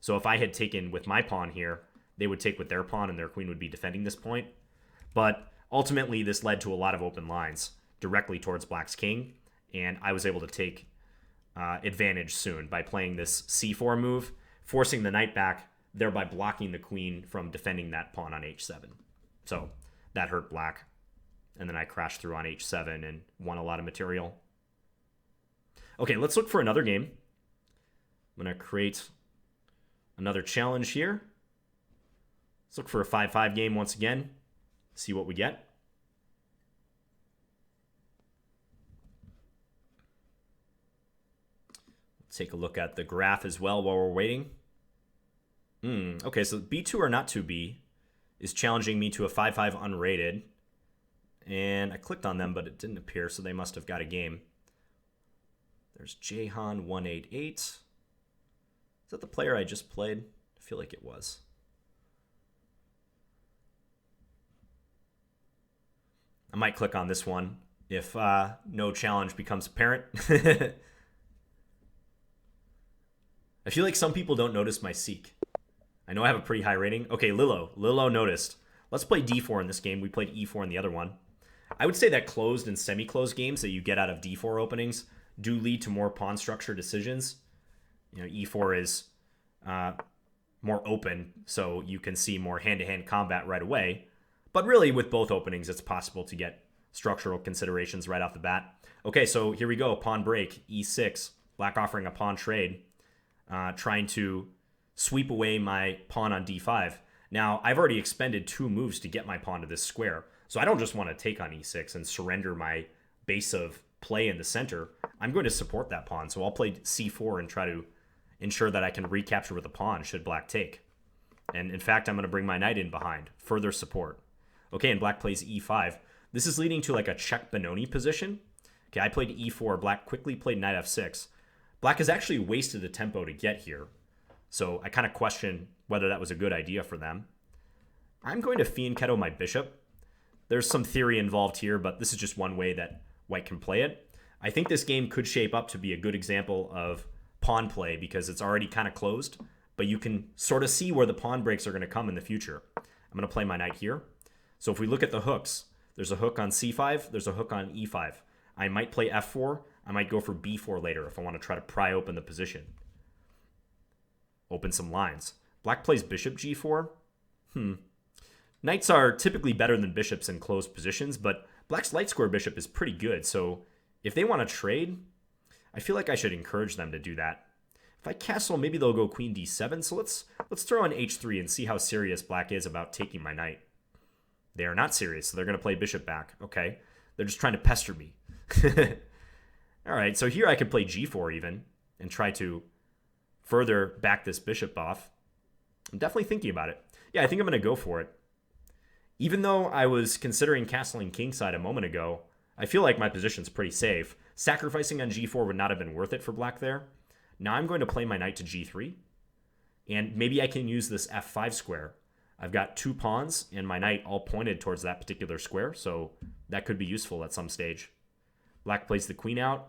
Speaker 1: So if I had taken with my pawn here, they would take with their pawn and their queen would be defending this point. But ultimately, this led to a lot of open lines directly towards black's king, and I was able to take advantage soon by playing this c4 move, forcing the knight back, thereby blocking the queen from defending that pawn on h7. So that hurt black, and then I crashed through on h7 and won a lot of material. Okay, let's look for another game. I'm going to create another challenge here. Let's look for a 5-5 game once again. See what we get. Let's take a look at the graph as well while we're waiting. Okay, so b2 or not to b is challenging me to a 5-5 unrated. And I clicked on them, but it didn't appear, so they must have got a game. There's Jahan188. Is that the player I just played? I feel like it was. I might click on this one if no challenge becomes apparent. I feel like some people don't notice my seek. I know I have a pretty high rating. Okay, Lilo noticed. Let's play d4 in this game. We played e4 in the other one. I would say that closed and semi-closed games that you get out of d4 openings do lead to more pawn structure decisions. You know, e4 is more open, so you can see more hand-to-hand combat right away. But really, with both openings, it's possible to get structural considerations right off the bat. Okay, so here we go. Pawn break, e6. Black offering a pawn trade, trying to sweep away my pawn on d5. Now, I've already expended 2 moves to get my pawn to this square, so I don't just want to take on e6 and surrender my base of play in the center. I'm going to support that pawn, so I'll play c4 and try to ensure that I can recapture with a pawn should black take. And in fact, I'm going to bring my knight in behind, further support. Okay, and black plays e5. This is leading to like a check Benoni position. Okay, I played e4. Black quickly played knight f6. Black has actually wasted the tempo to get here. So I kind of question whether that was a good idea for them. I'm going to fianchetto my bishop. There's some theory involved here, but this is just one way that white can play it. I think this game could shape up to be a good example of pawn play because it's already kind of closed, but you can sort of see where the pawn breaks are going to come in the future. I'm going to play my knight here. So if we look at the hooks, there's a hook on c5, there's a hook on e5. I might play f4, I might go for b4 later if I want to try to pry open the position. Open some lines. Black plays bishop g4. Knights are typically better than bishops in closed positions, but black's light square bishop is pretty good, so if they want to trade, I feel like I should encourage them to do that. If I castle, maybe they'll go queen d7, so let's throw in h3 and see how serious black is about taking my knight. They are not serious, so they're going to play bishop back. Okay, they're just trying to pester me. All right, so here I could play g4 even and try to further back this bishop off. I'm definitely thinking about it. Yeah, I think I'm going to go for it. Even though I was considering castling kingside a moment ago, I feel like my position's pretty safe. Sacrificing on g4 would not have been worth it for black there. Now I'm going to play my knight to g3, and maybe I can use this f5 square. I've got 2 pawns and my knight all pointed towards that particular square, so that could be useful at some stage. Black plays the queen out.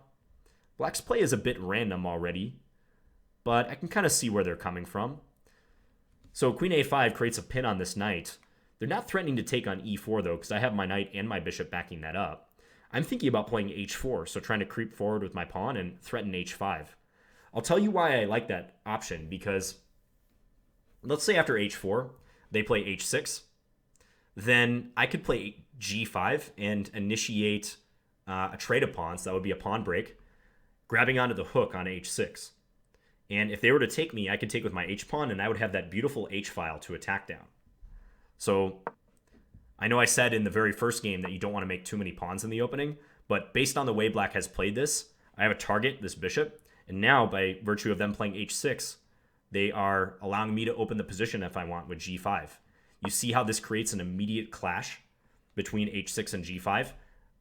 Speaker 1: Black's play is a bit random already, but I can kind of see where they're coming from. So queen a5 creates a pin on this knight. They're not threatening to take on e4 though, because I have my knight and my bishop backing that up. I'm thinking about playing h4, so trying to creep forward with my pawn and threaten h5. I'll tell you why I like that option, because let's say after h4, they play h6, then I could play g5 and initiate a trade of pawns. That would be a pawn break, grabbing onto the hook on h6. And if they were to take me, I could take with my h-pawn, and I would have that beautiful h-file to attack down. So I know I said in the very first game that you don't want to make too many pawns in the opening, but based on the way black has played this, I have a target, this bishop, and now by virtue of them playing h6, they are allowing me to open the position if I want with g5. You see how this creates an immediate clash between h6 and g5?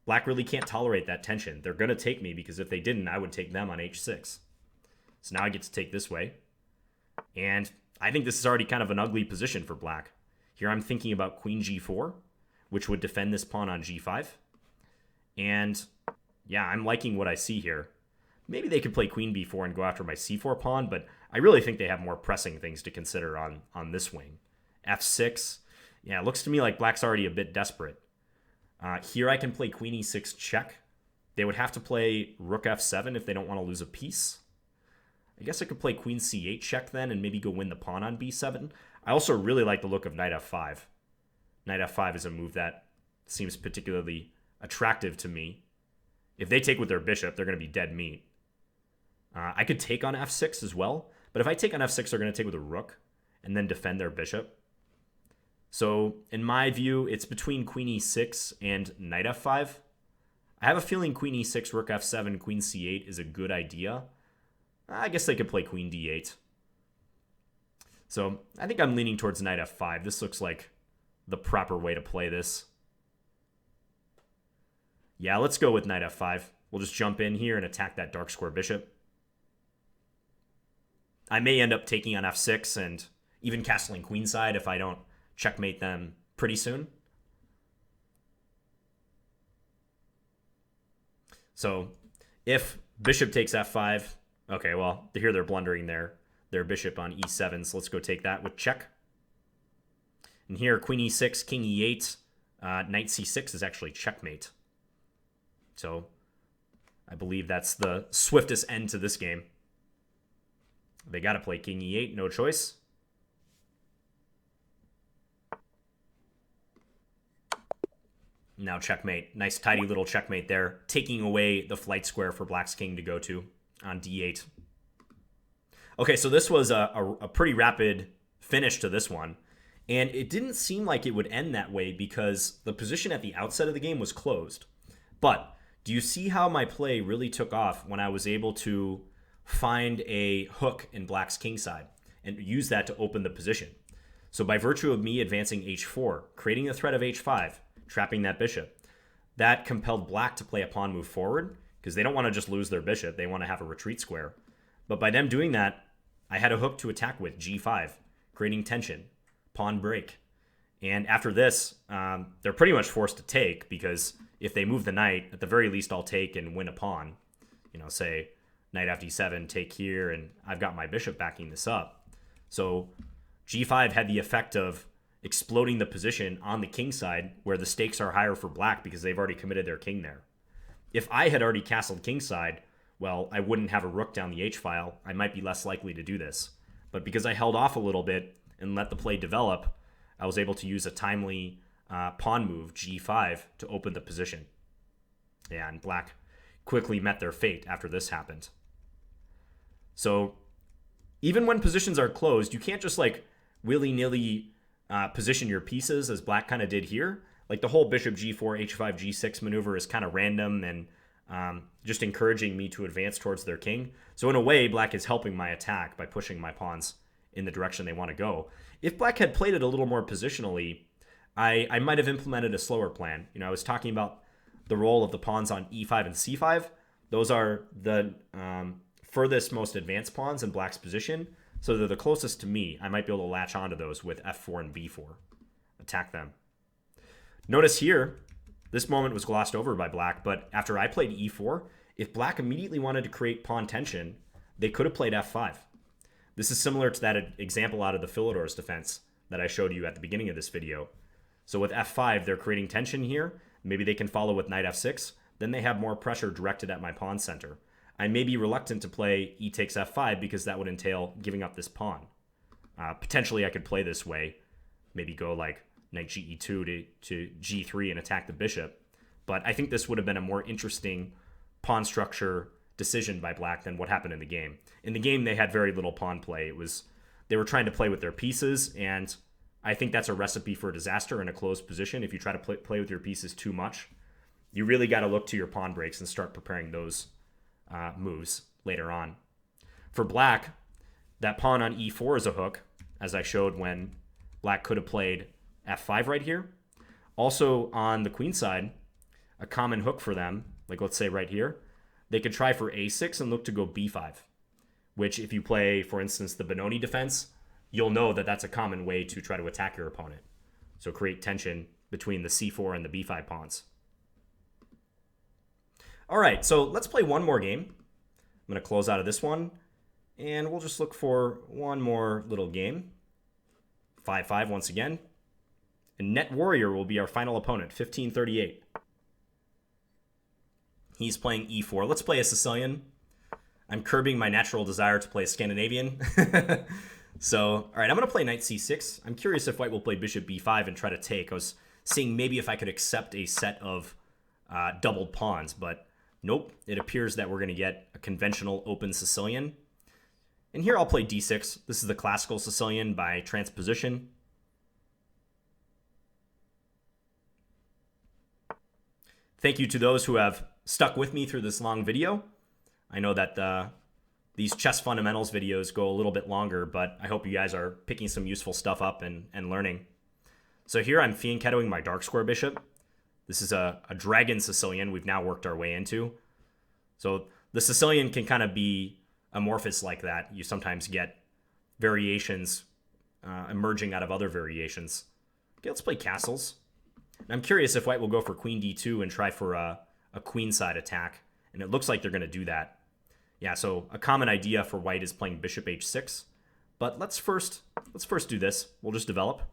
Speaker 1: Black really can't tolerate that tension. They're going to take me because if they didn't, I would take them on h6. So now I get to take this way. And I think this is already kind of an ugly position for black. Here I'm thinking about queen g4, which would defend this pawn on g5. And yeah, I'm liking what I see here. Maybe they could play queen b4 and go after my c4 pawn, but I really think they have more pressing things to consider on this wing. f6. Yeah, it looks to me like black's already a bit desperate. Here I can play queen e6 check. They would have to play rook f7 if they don't want to lose a piece. I guess I could play queen c8 check then and maybe go win the pawn on b7. I also really like the look of knight f5. Knight f5 is a move that seems particularly attractive to me. If they take with their bishop, they're going to be dead meat. I could take on f6 as well, but if I take on f6, they're going to take with a rook and then defend their bishop. So in my view, it's between queen e6 and knight f5. I have a feeling queen e6, rook f7, queen c8 is a good idea. I guess they could play queen d8. So I think I'm leaning towards knight f5. This looks like the proper way to play this. Yeah, let's go with knight f5. We'll just jump in here and attack that dark square bishop. I may end up taking on f6 and even castling queenside if I don't checkmate them pretty soon. So if bishop takes f5, okay, well, here they're blundering their bishop on e7, so let's go take that with check. And here, queen e6, king e8, knight c6 is actually checkmate. So I believe that's the swiftest end to this game. They got to play king e8, no choice. Now checkmate. Nice tidy little checkmate there, taking away the flight square for black's king to go to on d8. Okay, so this was a pretty rapid finish to this one. And it didn't seem like it would end that way because the position at the outset of the game was closed. But do you see how my play really took off when I was able to find a hook in black's kingside and use that to open the position? So by virtue of me advancing h4, creating the threat of h5, trapping that bishop, that compelled black to play a pawn move forward because they don't want to just lose their bishop. They want to have a retreat square. But by them doing that, I had a hook to attack with, g5, creating tension, pawn break. And after this, they're pretty much forced to take because if they move the knight, at the very least I'll take and win a pawn. You know, say knight fd7, take here, and I've got my bishop backing this up. So g5 had the effect of exploding the position on the king side where the stakes are higher for black because they've already committed their king there. If I had already castled kingside, well, I wouldn't have a rook down the h-file. I might be less likely to do this. But because I held off a little bit and let the play develop, I was able to use a timely pawn move, g5, to open the position. Yeah, and black quickly met their fate after this happened. So even when positions are closed, you can't just like willy-nilly position your pieces as black kind of did here. Like the whole bishop g4, h5, g6 maneuver is kind of random and just encouraging me to advance towards their king. So in a way, black is helping my attack by pushing my pawns in the direction they want to go. If black had played it a little more positionally, I might have implemented a slower plan. You know, I was talking about the role of the pawns on e5 and c5. Those are the furthest, most advanced pawns in black's position. So they're the closest to me. I might be able to latch onto those with f4 and b4. Attack them. Notice here, this moment was glossed over by black, but after I played e4, if black immediately wanted to create pawn tension, they could have played f5. This is similar to that example out of the Philidor's defense that I showed you at the beginning of this video. So with f5, they're creating tension here. Maybe they can follow with knight f6. Then they have more pressure directed at my pawn center. I may be reluctant to play e takes f5 because that would entail giving up this pawn. Potentially, I could play this way. Maybe go like knight ge2 to g3 and attack the bishop. But I think this would have been a more interesting pawn structure decision by black than what happened in the game. In the game, they had very little pawn play. They were trying to play with their pieces, and I think that's a recipe for disaster in a closed position. If you try to play with your pieces too much, you really got to look to your pawn breaks and start preparing those moves later on. For black, that pawn on e4 is a hook, as I showed when black could have played f5 right here. Also on the queen side, a common hook for them, like let's say right here, they could try for a6 and look to go b5, which if you play, for instance, the Benoni defense, you'll know that that's a common way to try to attack your opponent. So create tension between the c4 and the b5 pawns. All right, so let's play one more game. I'm going to close out of this one, and we'll just look for one more little game. 5-5 once again. And Net Warrior will be our final opponent, 1538. He's playing e4. Let's play a Sicilian. I'm curbing my natural desire to play a Scandinavian. So, all right, I'm going to play knight c6. I'm curious if white will play bishop b5 and try to take. I was seeing maybe if I could accept a set of doubled pawns, but nope. It appears that we're going to get a conventional open Sicilian. And here I'll play d6. This is the classical Sicilian by transposition. Thank you to those who have stuck with me through this long video. I know that these chess fundamentals videos go a little bit longer, but I hope you guys are picking some useful stuff up and learning. So here I'm fianchettoing my dark square bishop. This is a dragon Sicilian we've now worked our way into. So the Sicilian can kind of be amorphous like that. You sometimes get variations emerging out of other variations. Okay, let's play castles. And I'm curious if white will go for queen d2 and try for a queenside attack. And it looks like they're going to do that. Yeah, so a common idea for white is playing bishop h6. But let's first do this. We'll just develop.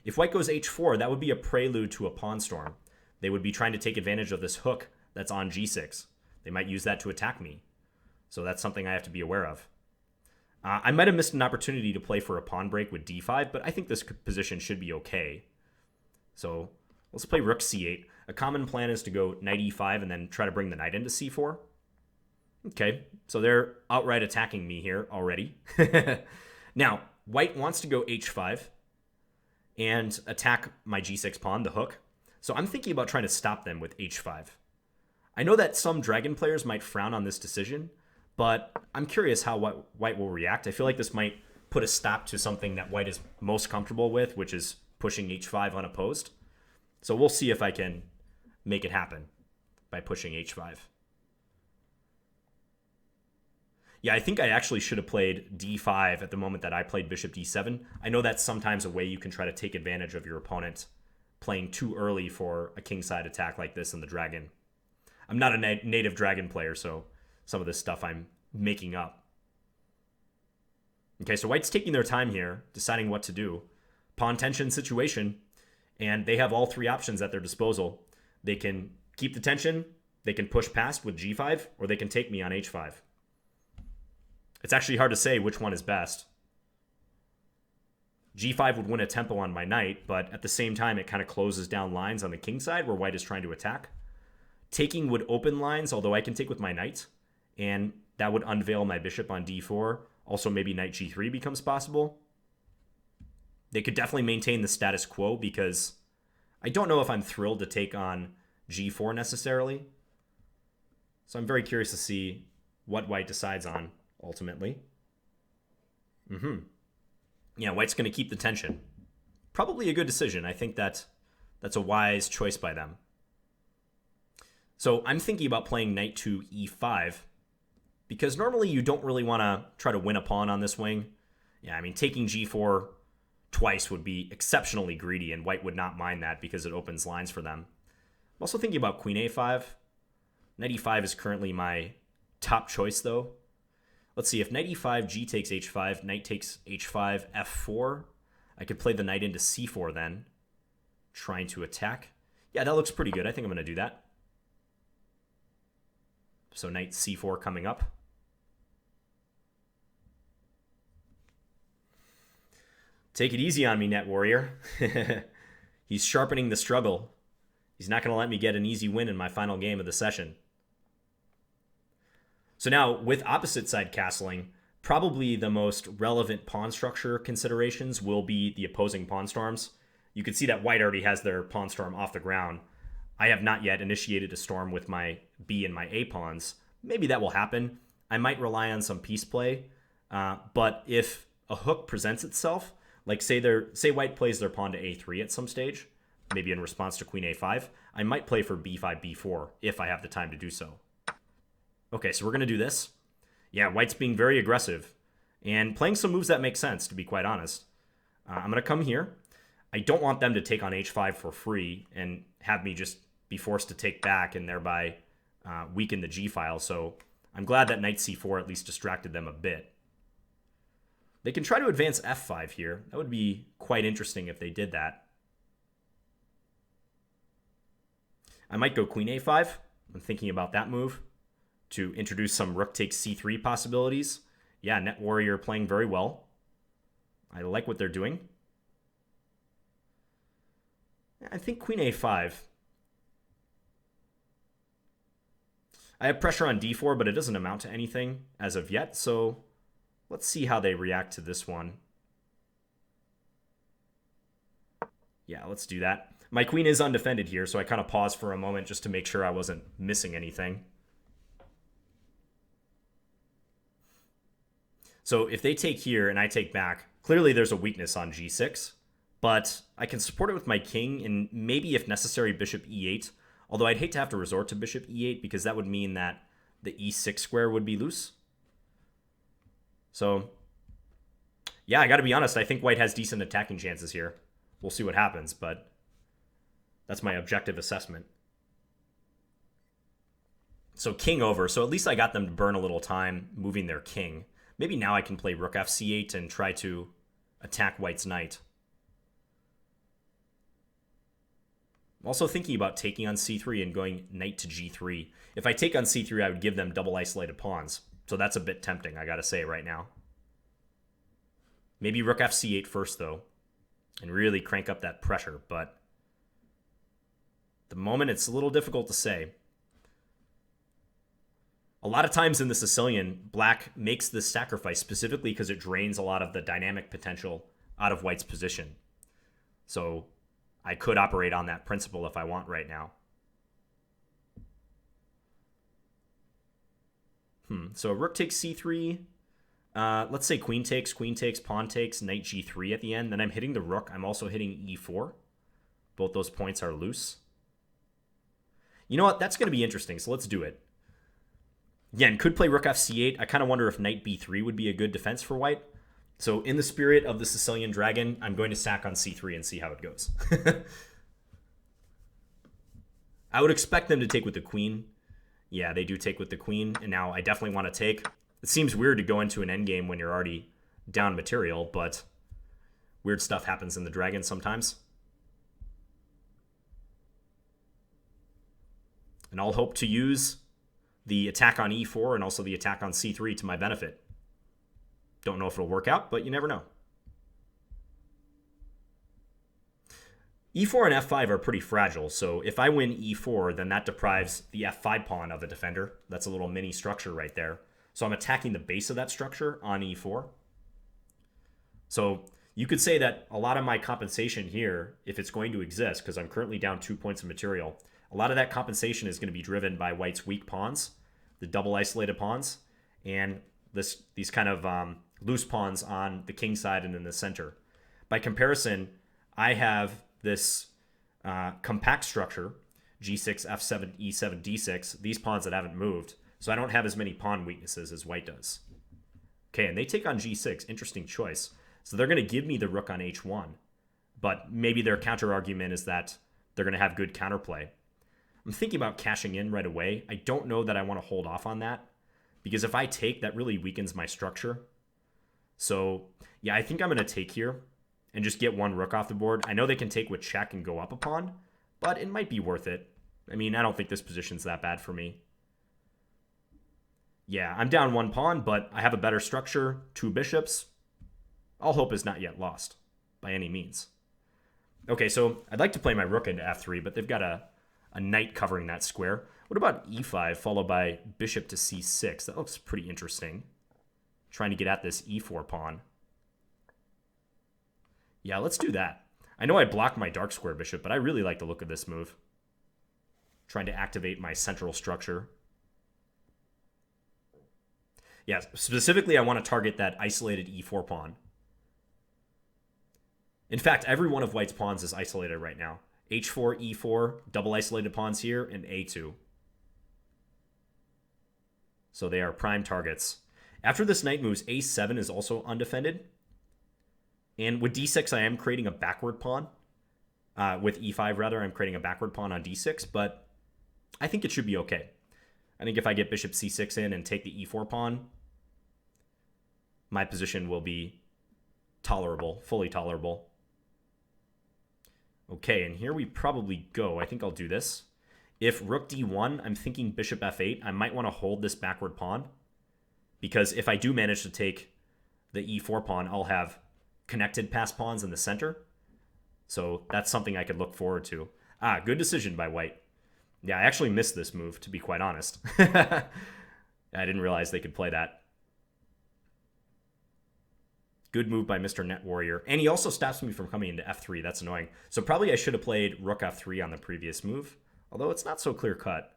Speaker 1: If white goes h4, that would be a prelude to a pawn storm. They would be trying to take advantage of this hook that's on g6. They might use that to attack me. So that's something I have to be aware of. I might have missed an opportunity to play for a pawn break with d5, but I think this position should be okay. So let's play rook c8. A common plan is to go knight e5 and then try to bring the knight into c4. Okay, so they're outright attacking me here already. Now, white wants to go h5 and attack my g6 pawn, the hook. So I'm thinking about trying to stop them with h5. I know that some dragon players might frown on this decision, but I'm curious how white will react. I feel like this might put a stop to something that white is most comfortable with, which is pushing h5 unopposed. So we'll see if I can make it happen by pushing h5. Yeah, I think I actually should have played d5 at the moment that I played bishop d7. I know that's sometimes a way you can try to take advantage of your opponent playing too early for a kingside attack like this in the dragon. I'm not a native dragon player, so some of this stuff I'm making up. Okay, so white's taking their time here, deciding what to do. Pawn tension situation, and they have all three options at their disposal. They can keep the tension, they can push past with g5, or they can take me on h5. It's actually hard to say which one is best. g5 would win a tempo on my knight, but at the same time, it kind of closes down lines on the king side where white is trying to attack. Taking would open lines, although I can take with my knight, and that would unveil my bishop on d4. Also, maybe knight g3 becomes possible. They could definitely maintain the status quo because I don't know if I'm thrilled to take on g4 necessarily. So I'm very curious to see what white decides on ultimately. Yeah, white's going to keep the tension. Probably a good decision. I think that's a wise choice by them. So I'm thinking about playing knight to e5 because normally you don't really want to try to win a pawn on this wing. Yeah, I mean, taking g4 twice would be exceptionally greedy, and white would not mind that because it opens lines for them. I'm also thinking about queen a5. Knight e5 is currently my top choice, though. Let's see, if knight e5, g takes h5, knight takes h5, f4, I could play the knight into c4 then, trying to attack. Yeah, that looks pretty good. I think I'm going to do that. So knight c4 coming up. Take it easy on me, Net Warrior. He's sharpening the struggle. He's not going to let me get an easy win in my final game of the session. So now, with opposite side castling, probably the most relevant pawn structure considerations will be the opposing pawn storms. You can see that white already has their pawn storm off the ground. I have not yet initiated a storm with my B and my A pawns. Maybe that will happen. I might rely on some piece play, but if a hook presents itself, like say white plays their pawn to A3 at some stage, maybe in response to queen A5, I might play for B5, B4 if I have the time to do so. Okay, so we're going to do this. Yeah, white's being very aggressive and playing some moves that make sense, to be quite honest. I'm going to come here. I don't want them to take on H5 for free and have me just be forced to take back and thereby weaken the G file. So I'm glad that knight C4 at least distracted them a bit. They can try to advance F5 here. That would be quite interesting if they did that. I might go queen A5. I'm thinking about that move to introduce some rook takes C3 possibilities. Yeah, Net Warrior playing very well. I like what they're doing. I think queen A5. I have pressure on D4, but it doesn't amount to anything as of yet, so let's see how they react to this one. Yeah, let's do that. My queen is undefended here, so I kind of paused for a moment just to make sure I wasn't missing anything. So if they take here and I take back, clearly there's a weakness on G6, but I can support it with my king and maybe, if necessary, bishop E8. Although I'd hate to have to resort to bishop E8 because that would mean that the E6 square would be loose. So, yeah, I got to be honest. I think white has decent attacking chances here. We'll see what happens, but that's my objective assessment. So king over. So at least I got them to burn a little time moving their king. Maybe now I can play rook F8 and try to attack white's knight. I'm also thinking about taking on C3 and going knight to G3. If I take on C3, I would give them double isolated pawns. So that's a bit tempting, I gotta say right now. Maybe rook F8 first, though, and really crank up that pressure. But at the moment, it's a little difficult to say. A lot of times in the Sicilian, black makes this sacrifice specifically because it drains a lot of the dynamic potential out of white's position. So I could operate on that principle if I want right now. So rook takes C3. Let's say queen takes, pawn takes, knight G3 at the end. Then I'm hitting the rook. I'm also hitting E4. Both those points are loose. You know what? That's going to be interesting, so let's do it. Again, could play rook F8. I kind of wonder if knight B3 would be a good defense for white. So in the spirit of the Sicilian dragon, I'm going to sack on C3 and see how it goes. I would expect them to take with the queen. Yeah, they do take with the queen, and now I definitely want to take. It seems weird to go into an endgame when you're already down material, but weird stuff happens in the dragon sometimes. And I'll hope to use the attack on E4 and also the attack on C3 to my benefit. Don't know if it'll work out, but you never know. E4 and F5 are pretty fragile, so if I win E4, then that deprives the F5 pawn of a defender. That's a little mini structure right there. So I'm attacking the base of that structure on E4. So you could say that a lot of my compensation here, if it's going to exist, because I'm currently down 2 points of material, a lot of that compensation is going to be driven by white's weak pawns, the double isolated pawns, and these kind of loose pawns on the king side and in the center. By comparison, I have this compact structure, G6, F7, E7, D6, these pawns that haven't moved, so I don't have as many pawn weaknesses as white does. Okay, and they take on G6, interesting choice. So they're going to give me the rook on H1, but maybe their counter argument is that they're going to have good counterplay. I'm thinking about cashing in right away. I don't know that I want to hold off on that, because if I take, that really weakens my structure. So yeah, I think I'm going to take here and just get one rook off the board. I know they can take with check and go up a pawn, but it might be worth it. I mean, I don't think this position's that bad for me. Yeah, I'm down one pawn, but I have a better structure, 2 bishops. All hope is not yet lost, by any means. Okay, so I'd like to play my rook into F3, but they've got a knight covering that square. What about E5 followed by bishop to C6? That looks pretty interesting. trying to get at this e4 pawn. Yeah, let's do that. I know I blocked my dark square bishop, but I really like the look of this move. Trying to activate my central structure. Yeah, specifically I want to target that isolated e4 pawn. In fact, every one of white's pawns is isolated right now. h4, e4, double isolated pawns here, and a2. So they are prime targets. After this knight moves, a7 is also undefended. And with d6, I am creating a backward pawn. With e5, rather, I'm creating a backward pawn on d6, but I think it should be okay. I think if I get bishop c6 in and take the e4 pawn, my position will be tolerable, fully tolerable. Okay, and here we probably go. I think I'll do this. If rook d1, I'm thinking bishop f8. I might want to hold this backward pawn, because if I do manage to take the e4 pawn, I'll have connected pass pawns in the center. So that's something I could look forward to. Ah, good decision by white. Yeah, I actually missed this move, to be quite honest. I didn't realize they could play that. Good move by Mr. Net Warrior. And he also stops me from coming into f3. That's annoying. So probably I should have played rook f3 on the previous move, although it's not so clear-cut.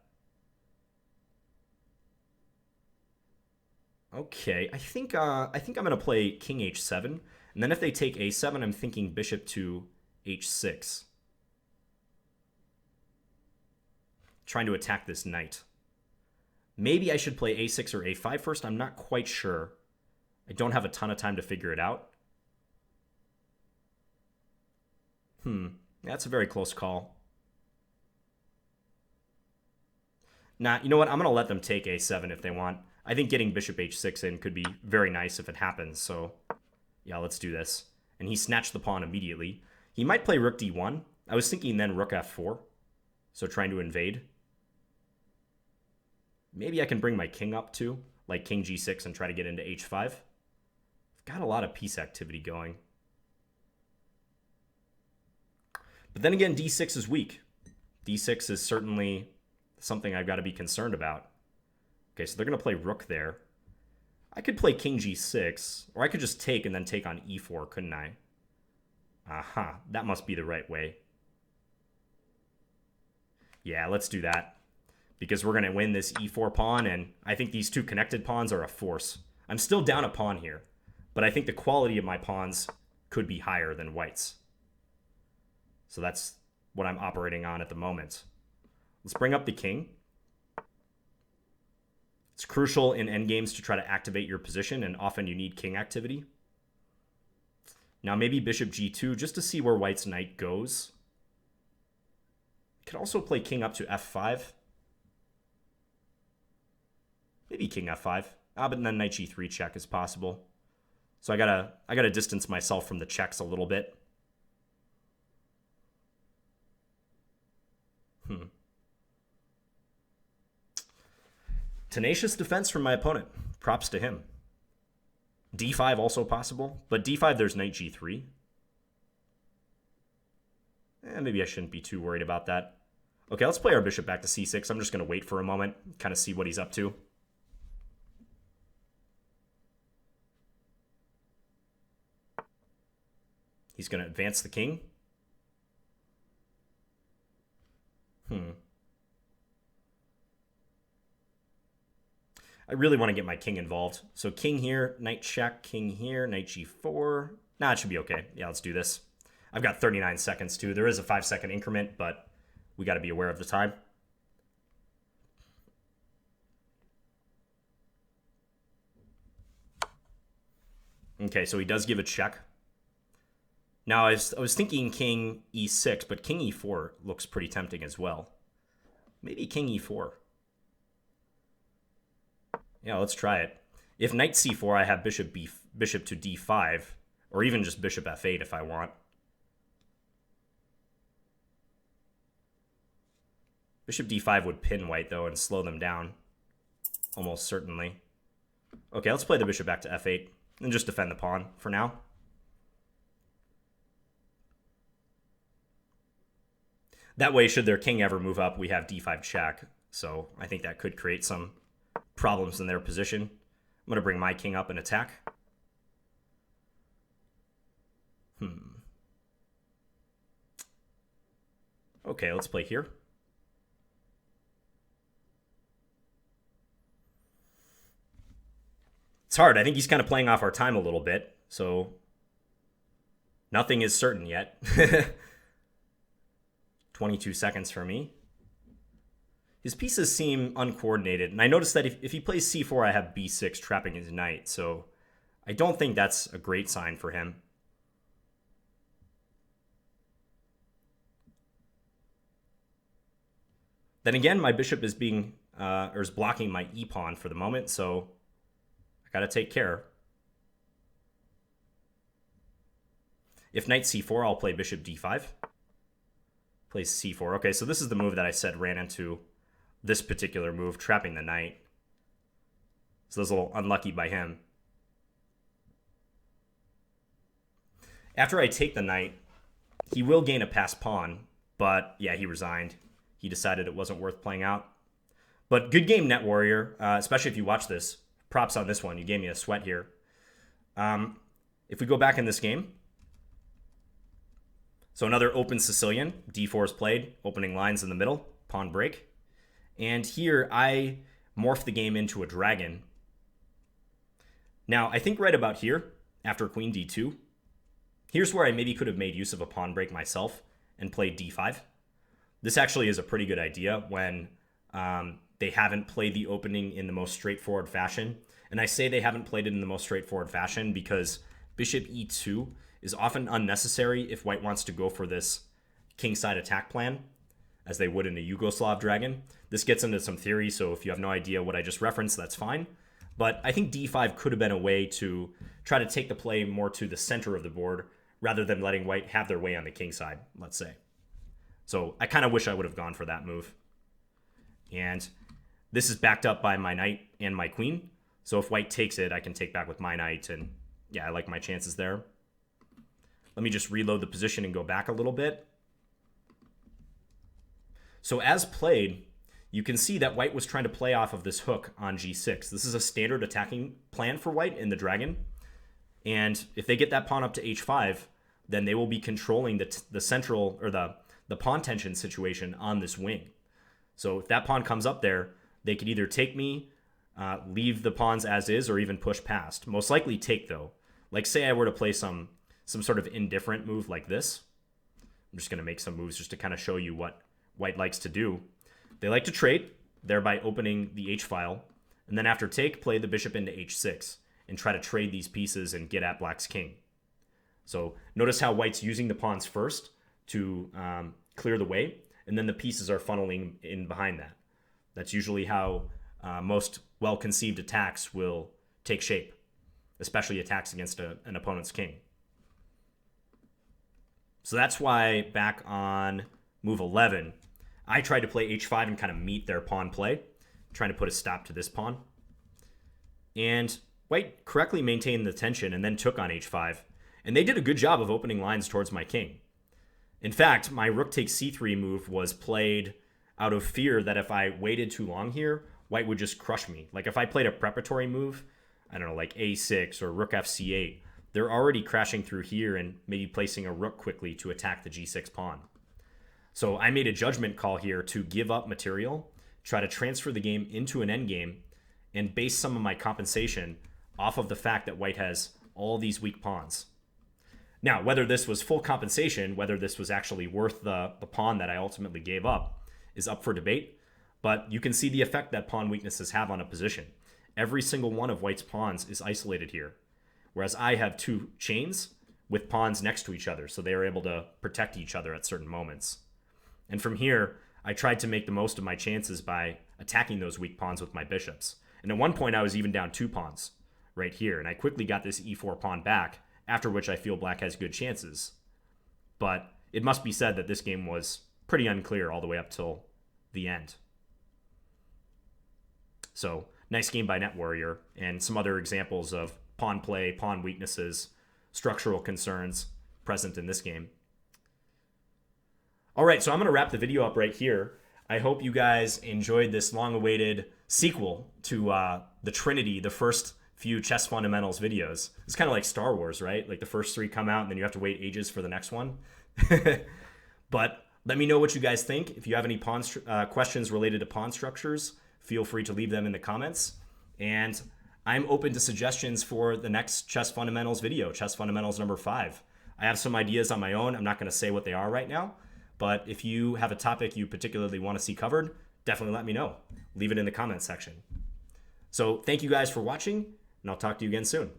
Speaker 1: Okay, I think I'm going to play king h7. And then if they take a7, I'm thinking bishop to h6. Trying to attack this knight. Maybe I should play a6 or a5 first. I'm not quite sure. I don't have a ton of time to figure it out. That's a very close call. Nah, you know what? I'm going to let them take a7 if they want. I think getting bishop h6 in could be very nice if it happens. So, yeah, let's do this. And he snatched the pawn immediately. He might play rook d1. I was thinking then rook f4. So trying to invade. Maybe I can bring my king up too, like king g6 and try to get into h5. I've got a lot of piece activity going. But then again, d6 is weak. d6 is certainly something I've got to be concerned about. Okay, so they're going to play rook there. I could play king g6, or I could just take and then take on e4, couldn't I? Aha, that must be the right way. Yeah, let's do that. Because we're going to win this e4 pawn, and I think these two connected pawns are a force. I'm still down a pawn here, but I think the quality of my pawns could be higher than white's. So that's what I'm operating on at the moment. Let's bring up the king. It's crucial in endgames to try to activate your position, and often you need king activity. Now maybe bishop g2 just to see where white's knight goes. Could also play king up to f5. Maybe king f5. But then knight g3 check is possible. So I gotta distance myself from the checks a little bit. Tenacious defense from my opponent. Props to him. d5 also possible, but d5 there's knight g3. Maybe I shouldn't be too worried about that. Okay, let's play our bishop back to c6. I'm just going to wait for a moment, kind of see what he's up to. He's going to advance the king. I really want to get my king involved. So king here, knight check, king here, knight g4. Nah, it should be okay. Yeah, let's do this. I've got 39 seconds too. There is a 5-second increment, but we got to be aware of the time. Okay, so he does give a check. Now, I was thinking king e6, but king e4 looks pretty tempting as well. Maybe king e4. Yeah, let's try it. If knight c4, I have bishop to d5, or even just bishop f8 if I want. Bishop d5 would pin white, though, and slow them down. Almost certainly. Okay, let's play the bishop back to f8, and just defend the pawn for now. That way, should their king ever move up, we have d5 check. So I think that could create some problems in their position. going to bring my king up and attack. Okay, let's play here. It's hard. I think he's kind of playing off our time a little bit, so nothing is certain yet. 22 seconds for me. His pieces seem uncoordinated, and I noticed that if he plays c4, I have b6 trapping his knight, so I don't think that's a great sign for him. Then again, my bishop is is blocking my e-pawn for the moment, so I gotta take care. If knight c4, I'll play bishop d5. Plays c4. Okay, so this is the move that I said ran into this particular move, trapping the knight. So that's a little unlucky by him. After I take the knight, he will gain a passed pawn, but yeah, he resigned. He decided it wasn't worth playing out. But good game, Net Warrior, especially if you watch this. Props on this one. You gave me a sweat here. If we go back in this game, so another open Sicilian, d4 is played, opening lines in the middle, pawn break. And here I morph the game into a dragon. Now, I think right about here, after queen d2, here's where I maybe could have made use of a pawn break myself and played d5. This actually is a pretty good idea when they haven't played the opening in the most straightforward fashion. And I say they haven't played it in the most straightforward fashion because bishop e2 is often unnecessary if white wants to go for this kingside attack plan, as they would in a Yugoslav dragon. This gets into some theory, so if you have no idea what I just referenced, that's fine. But I think d5 could have been a way to try to take the play more to the center of the board rather than letting white have their way on the king side, let's say. So I kind of wish I would have gone for that move. And this is backed up by my knight and my queen. So if white takes it, I can take back with my knight. And yeah, I like my chances there. Let me just reload the position and go back a little bit. So as played, you can see that white was trying to play off of this hook on g6. This is a standard attacking plan for white in the dragon. And if they get that pawn up to h5, then they will be controlling the central, or the pawn tension situation on this wing. So if that pawn comes up there, they could either take me, leave the pawns as is, or even push past. Most likely take, though. Like say I were to play some sort of indifferent move like this. I'm just going to make some moves just to kind of show you what white likes to do. They like to trade, thereby opening the h-file, and then after take, play the bishop into h6 and try to trade these pieces and get at black's king. So notice how white's using the pawns first to clear the way, and then the pieces are funneling in behind that. That's usually how most well-conceived attacks will take shape, especially attacks against an opponent's king. So that's why back on move 11, I tried to play h5 and kind of meet their pawn play, trying to put a stop to this pawn. And white correctly maintained the tension and then took on h5. And they did a good job of opening lines towards my king. In fact, my rook takes c3 move was played out of fear that if I waited too long here, white would just crush me. Like if I played a preparatory move, I don't know, like a6 or rook fc8, they're already crashing through here and maybe placing a rook quickly to attack the g6 pawn. So I made a judgment call here to give up material, try to transfer the game into an endgame, and base some of my compensation off of the fact that white has all these weak pawns. Now, whether this was full compensation, whether this was actually worth the pawn that I ultimately gave up, is up for debate, but you can see the effect that pawn weaknesses have on a position. Every single one of white's pawns is isolated here, whereas I have two chains with pawns next to each other, so they are able to protect each other at certain moments. And from here, I tried to make the most of my chances by attacking those weak pawns with my bishops. And at one point, I was even down 2 pawns right here, and I quickly got this e4 pawn back, after which I feel black has good chances. But it must be said that this game was pretty unclear all the way up till the end. So, nice game by Net Warrior, and some other examples of pawn play, pawn weaknesses, structural concerns present in this game. All right, so I'm going to wrap the video up right here. I hope you guys enjoyed this long-awaited sequel to the Trinity, the first few chess fundamentals videos. It's kind of like Star Wars, right? Like the first 3 come out and then you have to wait ages for the next one. But let me know what you guys think. If you have any questions related to pawn structures, feel free to leave them in the comments. And I'm open to suggestions for the next chess fundamentals video, chess fundamentals number 5. I have some ideas on my own. I'm not going to say what they are right now, but if you have a topic you particularly want to see covered, definitely let me know. Leave it in the comments section. So thank you guys for watching, and I'll talk to you again soon.